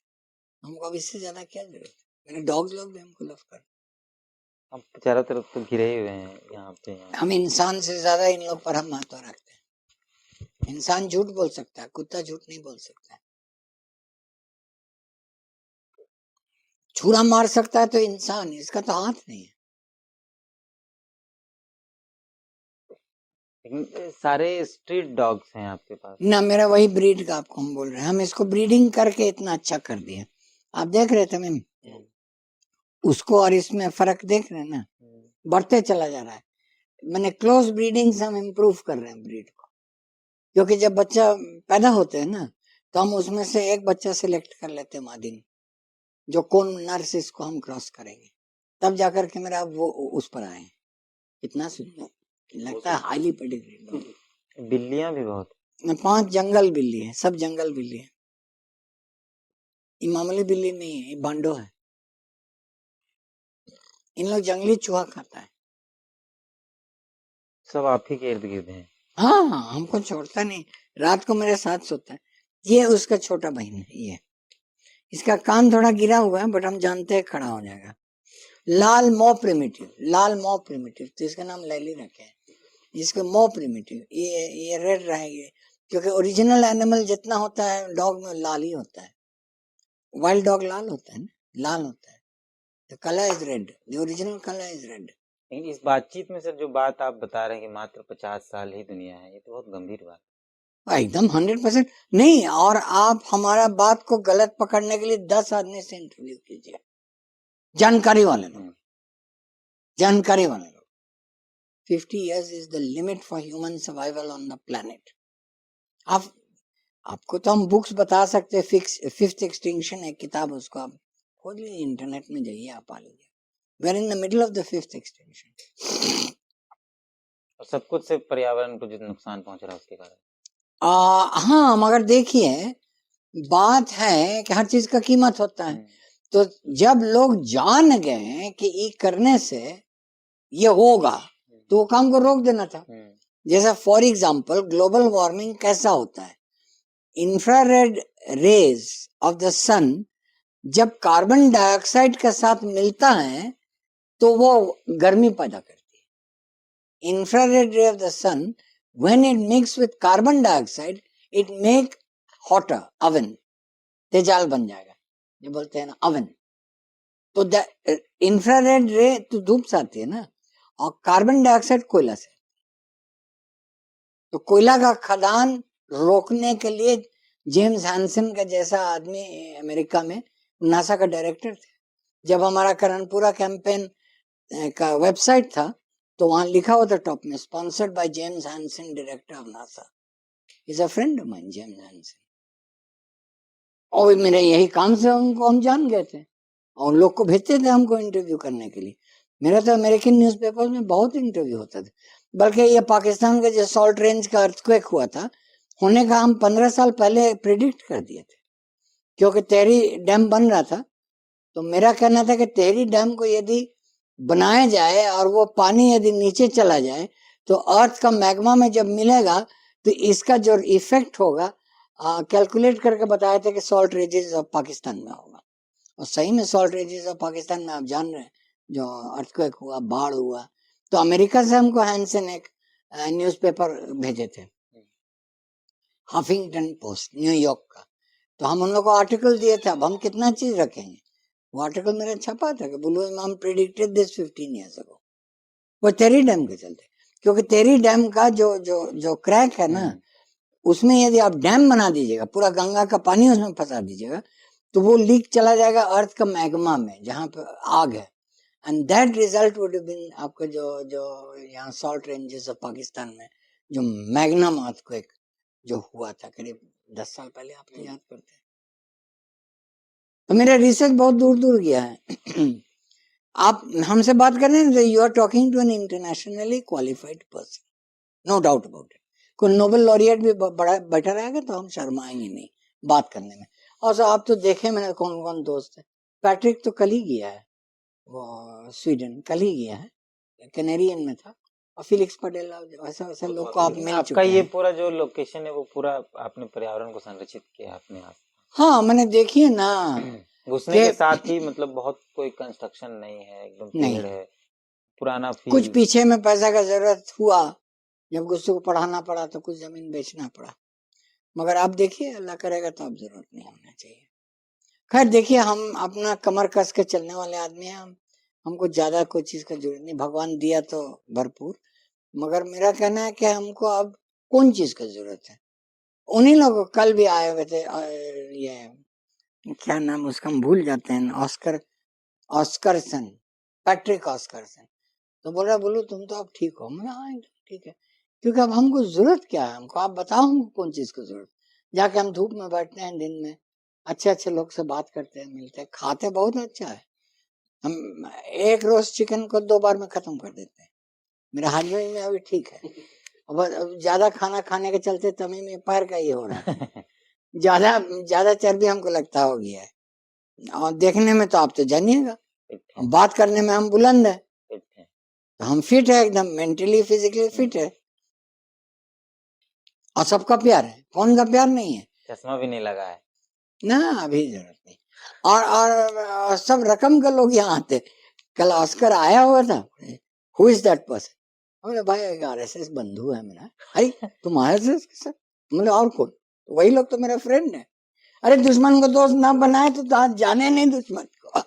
हमको अब इससे ज्यादा क्या जरूरत है। मेरे डॉग लोग भी हमको लव करते हैं।
अब चारों तरफ तो घिरे हुए हैं यहाँ पे।
हम इंसान से ज्यादा इन लोग पर हम महत्व रखते हैं। इंसान झूठ बोल सकता है, कुत्ता झूठ नहीं बोल सकता है। छुरा मार सकता है तो इंसान, इसका तो हाथ नहीं है।
लेकिन सारे स्ट्रीट डॉग्स हैं आपके पास
ना, मेरा वही ब्रीड का आपको हम बोल रहे हैं। हम इसको ब्रीडिंग करके इतना अच्छा कर दिए। आप देख रहे थे मैम, उसको और इसमें फर्क देख रहे हैं ना, बढ़ते चला जा रहा है। मैंने क्लोज ब्रीडिंग से हम इम्प्रूव कर रहे हैं ब्रीड को, क्योंकि जब बच्चा पैदा होते हैं ना, तो हम उसमें से एक बच्चा सिलेक्ट कर लेते हैं मादिन, जो कौन नर्स इसको हम क्रॉस करेंगे, तब जाकर के मेरा वो उस पर आए। इतना सुंदर लगता है, हाईली पेडिग्री।
बिल्लियां भी बहुत,
5 जंगल बिल्ली है, सब जंगल बिल्ली है। ये मामूली बिल्ली नहीं है, ये बांडो है। इन लोग जंगली चूहा खाता है।
सब आप ही के इर्द गिर्द हैं।
हाँ, हमको छोड़ता नहीं, रात को मेरे साथ सोता है। ये उसका छोटा बहन है, ये इसका कान थोड़ा गिरा हुआ है, बट हम जानते हैं खड़ा हो जाएगा। लाल मो प्रिमिटिव, लाल मो प्रिमिटिव, तो इसका नाम लैली रखे है। इसके मो प्रिमिटिव, ये रेड रहेंगे, क्योंकि ओरिजिनल एनिमल जितना होता है डॉग में लाल ही होता है। वाइल्ड डॉग लाल होता है ना, लाल होता है। The color is red. The original color is red.
लेकिन इस बातचीत में सर जो बात आप बता रहे हैं कि मात्र 50 साल ही दुनिया है, ये तो बहुत गंभीर बात है।
एकदम 100% नहीं। और आप हमारा बात को गलत पकड़ने के लिए 10 आदमी से इंटरव्यू कीजिए, जानकारी वाले लोग, जानकारी वाले लोग। 50 years is the limit for human survival on the planet. आपको तो हम बुक्स बता सकते हैं, फिफ्थ एक्सटिंक्शन एक किताब, उसको आप खोल लीजिए, इंटरनेट में जाइए, आप पा लीजिए। We are in the middle of the 5th extinction.
और सब कुछ से पर्यावरण को जो नुकसान पहुंच रहा है उसके कारण।
हाँ, मगर देखिए, बात है कि हर चीज का कीमत होता है। तो जब लोग जान गए कि ये करने से ये होगा, तो वो काम को रोक देना था। जैसा फॉर एग्जाम्पल ग्लोबल वार्मिंग कैसा होता है, इंफ्रारेड रेज ऑफ द सन जब कार्बन डाइऑक्साइड के साथ मिलता है तो वो गर्मी पैदा करती है। Infrared ray of the sun when it mix with carbon dioxide it make hotter, oven, तेजाल बन जाएगा, ये बोलते हैं ना अवन। तो इंफ्रारेड रे तो धूप से आती है ना, और कार्बन डाइऑक्साइड कोयला से। तो कोयला का खदान रोकने के लिए जेम्स हैंसन का जैसा आदमी अमेरिका में नासा का डायरेक्टर थे। जब हमारा करणपुरा कैंपेन का वेबसाइट था तो वहां लिखा हुआ था टॉप में, sponsored by James Hansen, director of NASA. Is a friend of mine, James Hansen. और मेरे यही काम से उनको हम जान गए थे, और लोग को भेजते थे हमको इंटरव्यू करने के लिए। मेरा तो अमेरिकन न्यूज़पेपर में बहुत इंटरव्यू होता था। बल्कि ये पाकिस्तान का जो सॉल्ट रेंज का अर्थक्वेक हुआ था, होने का हम 15 साल पहले प्रिडिक्ट कर दिए थे, क्योंकि तेरी डैम बन रहा था तो मेरा कहना था कि टेहरी डैम को यदि बनाया जाए और वो पानी यदि नीचे चला जाए तो अर्थ का मैग्मा में जब मिलेगा तो इसका जो इफेक्ट होगा कैलकुलेट करके बताया था कि सॉल्ट रेजेस ऑफ पाकिस्तान में होगा। और सही में सॉल्ट रेजेस ऑफ पाकिस्तान में आप जान रहे हैं, जो अर्थक्वेक हुआ, बाढ़ हुआ, तो अमेरिका से हमको हैंसन एक न्यूज़पेपर भेजे थे, हफिंगटन पोस्ट न्यूयॉर्क का, तो हम उन लोग को आर्टिकल दिए थे। अब हम कितना चीज रखेंगे, वो आर्टिकल मेरा छपा था कि ब्लू इमाम प्रेडिक्टेड दिस 15 years ago, वो टेरी डैम के चलते। क्योंकि टेरी डैम का जो क्रैक है ना, उसमें यदि आप डैम बना दीजिएगा, पूरा गंगा का पानी उसमें फंसा दीजिएगा, तो वो लीक चला जाएगा अर्थ का मैग्मा में जहां पर आग है, and that result would have been आपका जो यहाँ सॉल्ट रेंजेस ऑफ पाकिस्तान में जो मैग्नम अर्थक्वेक जो हुआ था करीब 10 साल पहले, आप तो याद करते हैं। तो मेरा रिसर्च बहुत दूर दूर गया है। आप हमसे बात कर रहे हैं, you are talking to an internationally qualified person, no doubt about it. कोई नोबेल लॉरिएट भी बड़ा बैठा रहेगा तो हम शर्माएंगे नहीं बात करने में। और सो आप तो देखे मैंने कौन कौन दोस्त है। पैट्रिक तो कल ही गया है, वो स्वीडन कल ही गया है, कैनेरियन में था, और फिलिक्स पटेल, वैसे वैसे लोग को आप मिल
आपका
चुके
ये
हैं।
पूरा जो लोकेशन है वो पूरा आपने पर्यावरण को संरक्षित किया अपने आप।
हाँ मैंने देखिए ना,
घुसने के साथ ही मतलब बहुत कोई कंस्ट्रक्शन नहीं है, एकदम
नहीं,
पेड़ है, पुराना
कुछ
फील्ड।
पीछे में पैसा का जरूरत हुआ, जब गुस्से को पढ़ाना पड़ा तो कुछ जमीन बेचना पड़ा, मगर आप देखिए अल्लाह करेगा तो अब जरूरत नहीं होना चाहिए। खैर देखिए, हम अपना कमर कस के चलने वाले आदमी हैं, हमको ज्यादा कोई चीज का जरूरत नहीं, भगवान दिया तो भरपूर, मगर मेरा कहना है कि हमको अब कौन चीज का जरूरत है। उन्हीं लोगों कल भी आए हुए थे, ये क्या नाम उसका हम भूल जाते हैं, ऑस्करसन, पैट्रिक ऑस्करसन, तो बोल रहा बोलो तुम तो अब ठीक हो। मैं हाँ ठीक है, क्योंकि अब हमको जरूरत क्या है, हमको आप बताओ हमको कौन चीज की जरूरत। जाके हम धूप में बैठते हैं दिन में, अच्छे अच्छे लोग से बात करते हैं, मिलते हैं, खाते बहुत अच्छा है। हम एक रोज चिकन को 2 बार में खत्म कर देते हैं। मेरा हजबेंड में अभी ठीक है, अब ज्यादा खाना खाने के चलते तमी में पैर का ही हो रहा है। ज्यादा ज्यादा चर्बी हमको लगता हो गया है, और देखने में तो आप तो जानिएगा, बात करने में हम बुलंद है, तो हम फिट है एकदम, मेंटली फिजिकली फिट है, और सबका प्यार है, कौन का प्यार नहीं है।
चश्मा भी नहीं लगा है
ना, अभी जरूरत नहीं। और सब रकम के लोग यहाँ आते। कल ऑस्कर आया हुआ था, हु इज दैट पर्सन, हमने भाई आरएसएस बंधु है मेरा। अरे तुम आरएसएस के साथ, मतलब और कौन, वही लोग तो मेरा फ्रेंड है। अरे दुश्मन को दोस्त ना बनाए तो आज जाने नहीं दुश्मन को।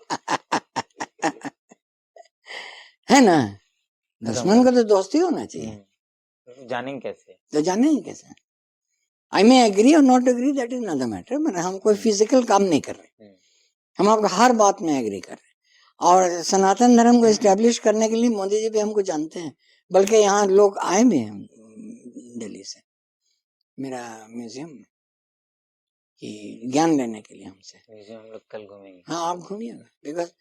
है ना, दुश्मन का तो दोस्ती होना चाहिए,
जानेंगे कैसे,
तो जानेंगे कैसे। I may agree or not agree, that is not the matter, मतलब हम कोई फिजिकल काम नहीं कर रहे, हम आपको हर बात में एग्री कर रहे हैं। और सनातन धर्म को एस्टेब्लिश करने के लिए मोदी जी भी हमको जानते हैं, बल्कि यहाँ लोग आए भी हैं दिल्ली से मेरा म्यूजियम में कि ज्ञान लेने के लिए हमसे।
म्यूजियम लोग कल घूमेंगे।
हाँ आप घूमिएगा, बिकॉज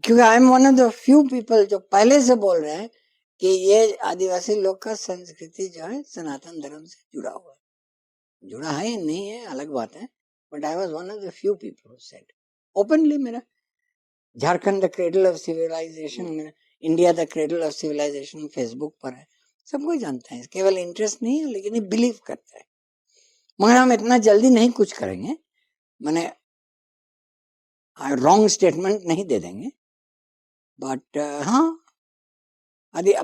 क्योंकि I am one of the few people जो पहले से बोल रहे हैं कि ये आदिवासी लोग का संस्कृति जो है सनातन धर्म से जुड़ा हुआ है। जुड़ा है या नहीं है अलग बात है, but I was one of the few people who said openly, मेरा Jharkhand the cradle of civilisation, मेरा India the cradle of civilisation Facebook पर है, सब कोई जानता है, केवल इंटरेस्ट नहीं है लेकिन ये बिलीव करता है। मगर हम इतना जल्दी नहीं कुछ करेंगे, मैंने रॉन्ग स्टेटमेंट नहीं दे देंगे, बट हाँ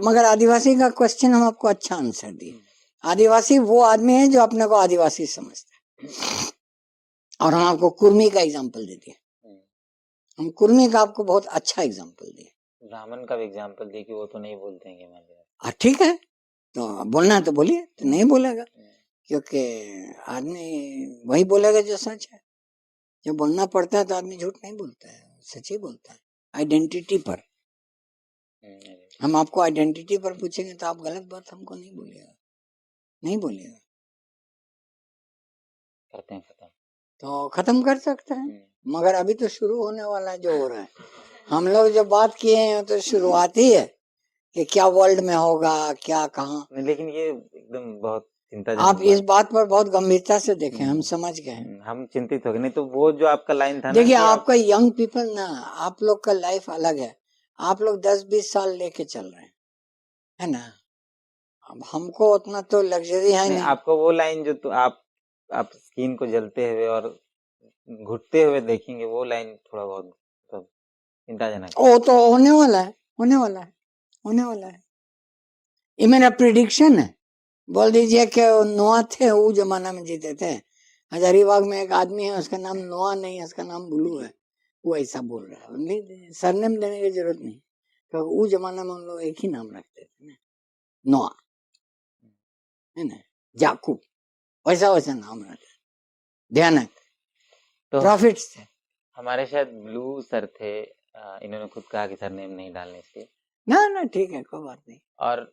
मगर आदिवासी का क्वेश्चन हम आपको अच्छा आंसर दिए। आदिवासी वो आदमी है जो अपने को आदिवासी समझता है, और हम आपको कुर्मी का एग्जाम्पल दे दिए, हम कुर्मी का आपको बहुत अच्छा एग्जाम्पल दिए।
ब्राह्मण का भी एग्जाम्पल दिए कि वो तो नहीं बोलते हैं,
ठीक है, तो बोलना है तो बोलिए, तो नहीं बोलेगा, क्योंकि आदमी वही बोलेगा जो सच है। जब बोलना पड़ता है तो आदमी झूठ नहीं बोलता है, सच ही बोलता है। आइडेंटिटी पर हम आपको आइडेंटिटी पर पूछेंगे तो आप गलत बात हमको नहीं बोलिएगा, नहीं बोलिएगा,
करते हैं खत्म,
तो खत्म कर सकते हैं। मगर अभी तो शुरू होने वाला है जो हो रहा है। हम लोग जो बात किए हैं तो शुरुआत ही है कि क्या वर्ल्ड में होगा, क्या कहाँ।
लेकिन ये एकदम बहुत चिंताजनक
आप इस
बात।
बात पर बहुत गंभीरता से देखें, हम समझ गए।
हम चिंतित हो गए। नहीं तो वो जो आपका लाइन था ना
देखिए
कि आप
आपका यंग पीपल ना, आप लोग का लाइफ अलग है, आप लोग 10-20 साल लेके चल रहे हैं, है ना। अब हमको उतना तो लग्जरी है नहीं।
आपको वो लाइन जो तो आप स्किन को जलते हुए और घुटते हुए देखेंगे, वो लाइन थोड़ा बहुत मतलब चिंताजनक है।
वो तो होने वाला है, होने वाला है, होने वाला है। ये मेरा प्रिडिक्शन है। बोल दीजिए कि नोआ थे, वो जमाना में जीते थे। हजारीबाग में एक आदमी है, उसका नाम नोआ नहीं है, उसका नाम बुलू है। वो ऐसा बोल रहा है, नहीं सरनेम देने की जरूरत नहीं, तो वो जमाना में उन लोग एक ही नाम रखते थे ना, नोआ, है ना, जाकूब, वैसा वैसा नाम रखते, ध्यानक,
तो
प्रॉफिट्स थे।
हमारे शायद ब्लू सर थे, इन्होंने खुद कहा कि सरनेम नहीं डालने इसलिए।
ना ठीक है, कोई बात नहीं।
और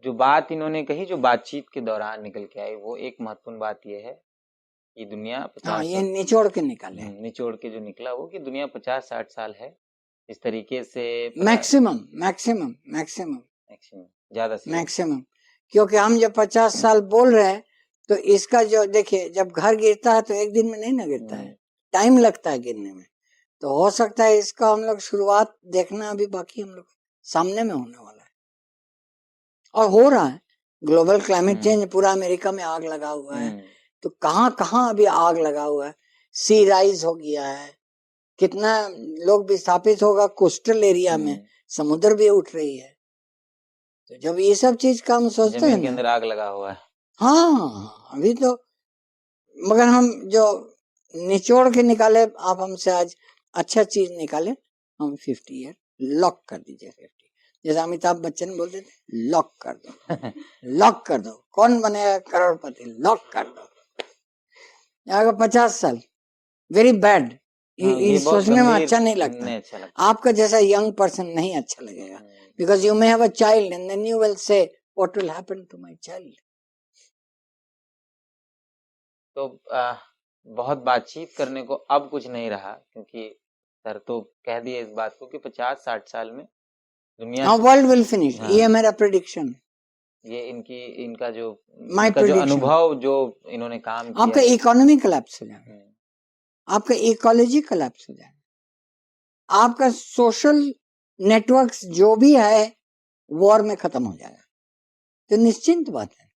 जो बात इन्होंने कही, जो बातचीत के दौरान निकल के आई, वो एक महत्वपूर्ण बात ये है कि दुनिया
हाँ,
50
ये निचोड़ के निकाले,
निचोड़ के जो निकला वो कि दुनिया 50-60 साल है इस तरीके से
मैक्सिमम मैक्सिमम मैक्सिमम
मैक्सिमम, ज्यादा से ज्यादा।
मैक्सिमम। क्योंकि हम जब 50 साल बोल रहे हैं, तो इसका जो देखिए, जब घर गिरता है तो एक दिन में नहीं ना गिरता है, टाइम लगता है गिरने में। तो हो सकता है इसका हम लोग शुरुआत देखना अभी बाकी, हम लोग सामने में होने वाला है और हो रहा है। ग्लोबल क्लाइमेट चेंज, पूरा अमेरिका में आग लगा हुआ है, तो कहाँ कहाँ अभी आग लगा हुआ है। सी राइज हो गया है, कितना लोग विस्थापित होगा कोस्टल एरिया में, समुद्र भी उठ रही है। तो जब ये सब चीज का हम सोचते हैं
जमीन के
ना,
अंदर आग लगा हुआ है।
हाँ अभी तो, मगर हम जो निचोड़ के निकाले, आप हमसे आज अच्छा चीज निकाले, हम 50 ईयर लॉक कर दीजिए। 50, जैसे अमिताभ बच्चन बोलते थे, लॉक कर दो, लॉक कर दो, कौन बनेगा करोड़पति, लॉक कर दो। अगर 50 साल, वेरी बैड, ये
बहुत
सोचने में
गंभीर,
अच्छा नहीं लगता।
नहीं अच्छा लगता।
आपका जैसा यंग पर्सन नहीं अच्छा लगेगा, because you may have a child and then you will say what will happen to my child.
तो बहुत बातचीत करने को अब कुछ नहीं रहा, क्योंकि सर तो कह दिए इस बात को कि 50-60 साल में दुनिया
वर्ल्ड विल फिनिश, ये मेरा प्रेडिक्शन।
ये इनका जो
माय
इनका जो
प्रेडिक्शन,
अनुभव, जो इन्होंने काम किया,
आपका इकोनॉमी कोलैप्स हो जाएगा, आपका इकोलॉजी कोलैप्स हो जाएगा, आपका सोशल नेटवर्क्स जो भी है वॉर में खत्म हो जाएगा। तो निश्चिंत बात है,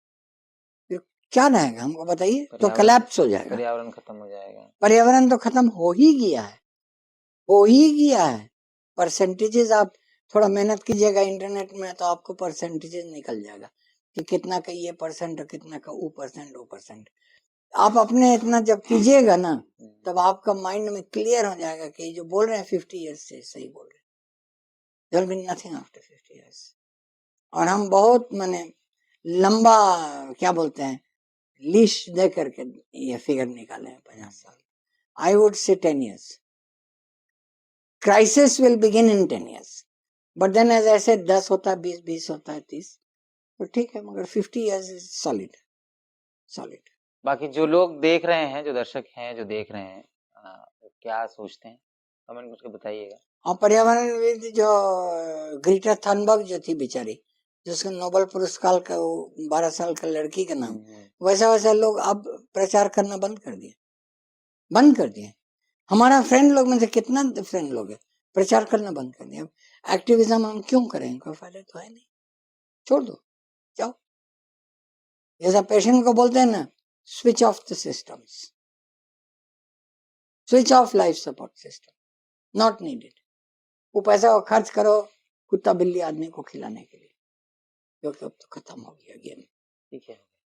फिर क्या रहेगा हमको बताइए। तो कोलैप्स हो जाएगा,
पर्यावरण खत्म हो जाएगा।
पर्यावरण तो खत्म हो ही गया है, हो ही गया है। परसेंटेजेस आप थोड़ा मेहनत कीजिएगा इंटरनेट में, तो आपको परसेंटेजेस निकल जाएगा कि कितना का ये परसेंट और कितना का वो परसेंट। आप अपने इतना जब कीजिएगा ना, तब आपका माइंड में क्लियर हो जाएगा कि जो बोल रहे हैं 50 ईयर्स से सही बोल रहे हैं। There will be nothing after 50 years. और हम बहुत माने लंबा, क्या बोलते हैं, लीश दे करके ये फिगर निकाले हैं 50 साल। आई would say 10 years. Crisis will begin in 10 years, but then as I said 10 होता है, 20 होता है, 30, तो ठीक है, मगर 50 ईयर्स इज सॉलिड।
बाकी जो लोग देख रहे हैं, जो दर्शक हैं, जो देख रहे हैं, क्या सोचते हैं, कमेंट करके बताइएगा।
और पर्यावरण जो ग्रीटा थनबर्ग जो थी बेचारी, जिसको नोबेल पुरस्कार का 12 साल का लड़की का नाम, वैसा लोग अब प्रचार करना बंद कर दिए। हमारा फ्रेंड लोग में से कितना फ्रेंड लोग है प्रचार करना बंद कर दिया। एक्टिविज्म हम क्यों करें, कोई फायदा तो है नहीं, छोड़ दो, जाओ। जैसा पेशेंट को बोलते हैं ना, switch off the systems, switch off life support system, not needed. वो पैसा खर्च करो कुत्ता बिल्ली आदमी को खिलाने के लिए, क्योंकि अब तो खत्म हो गया गेम।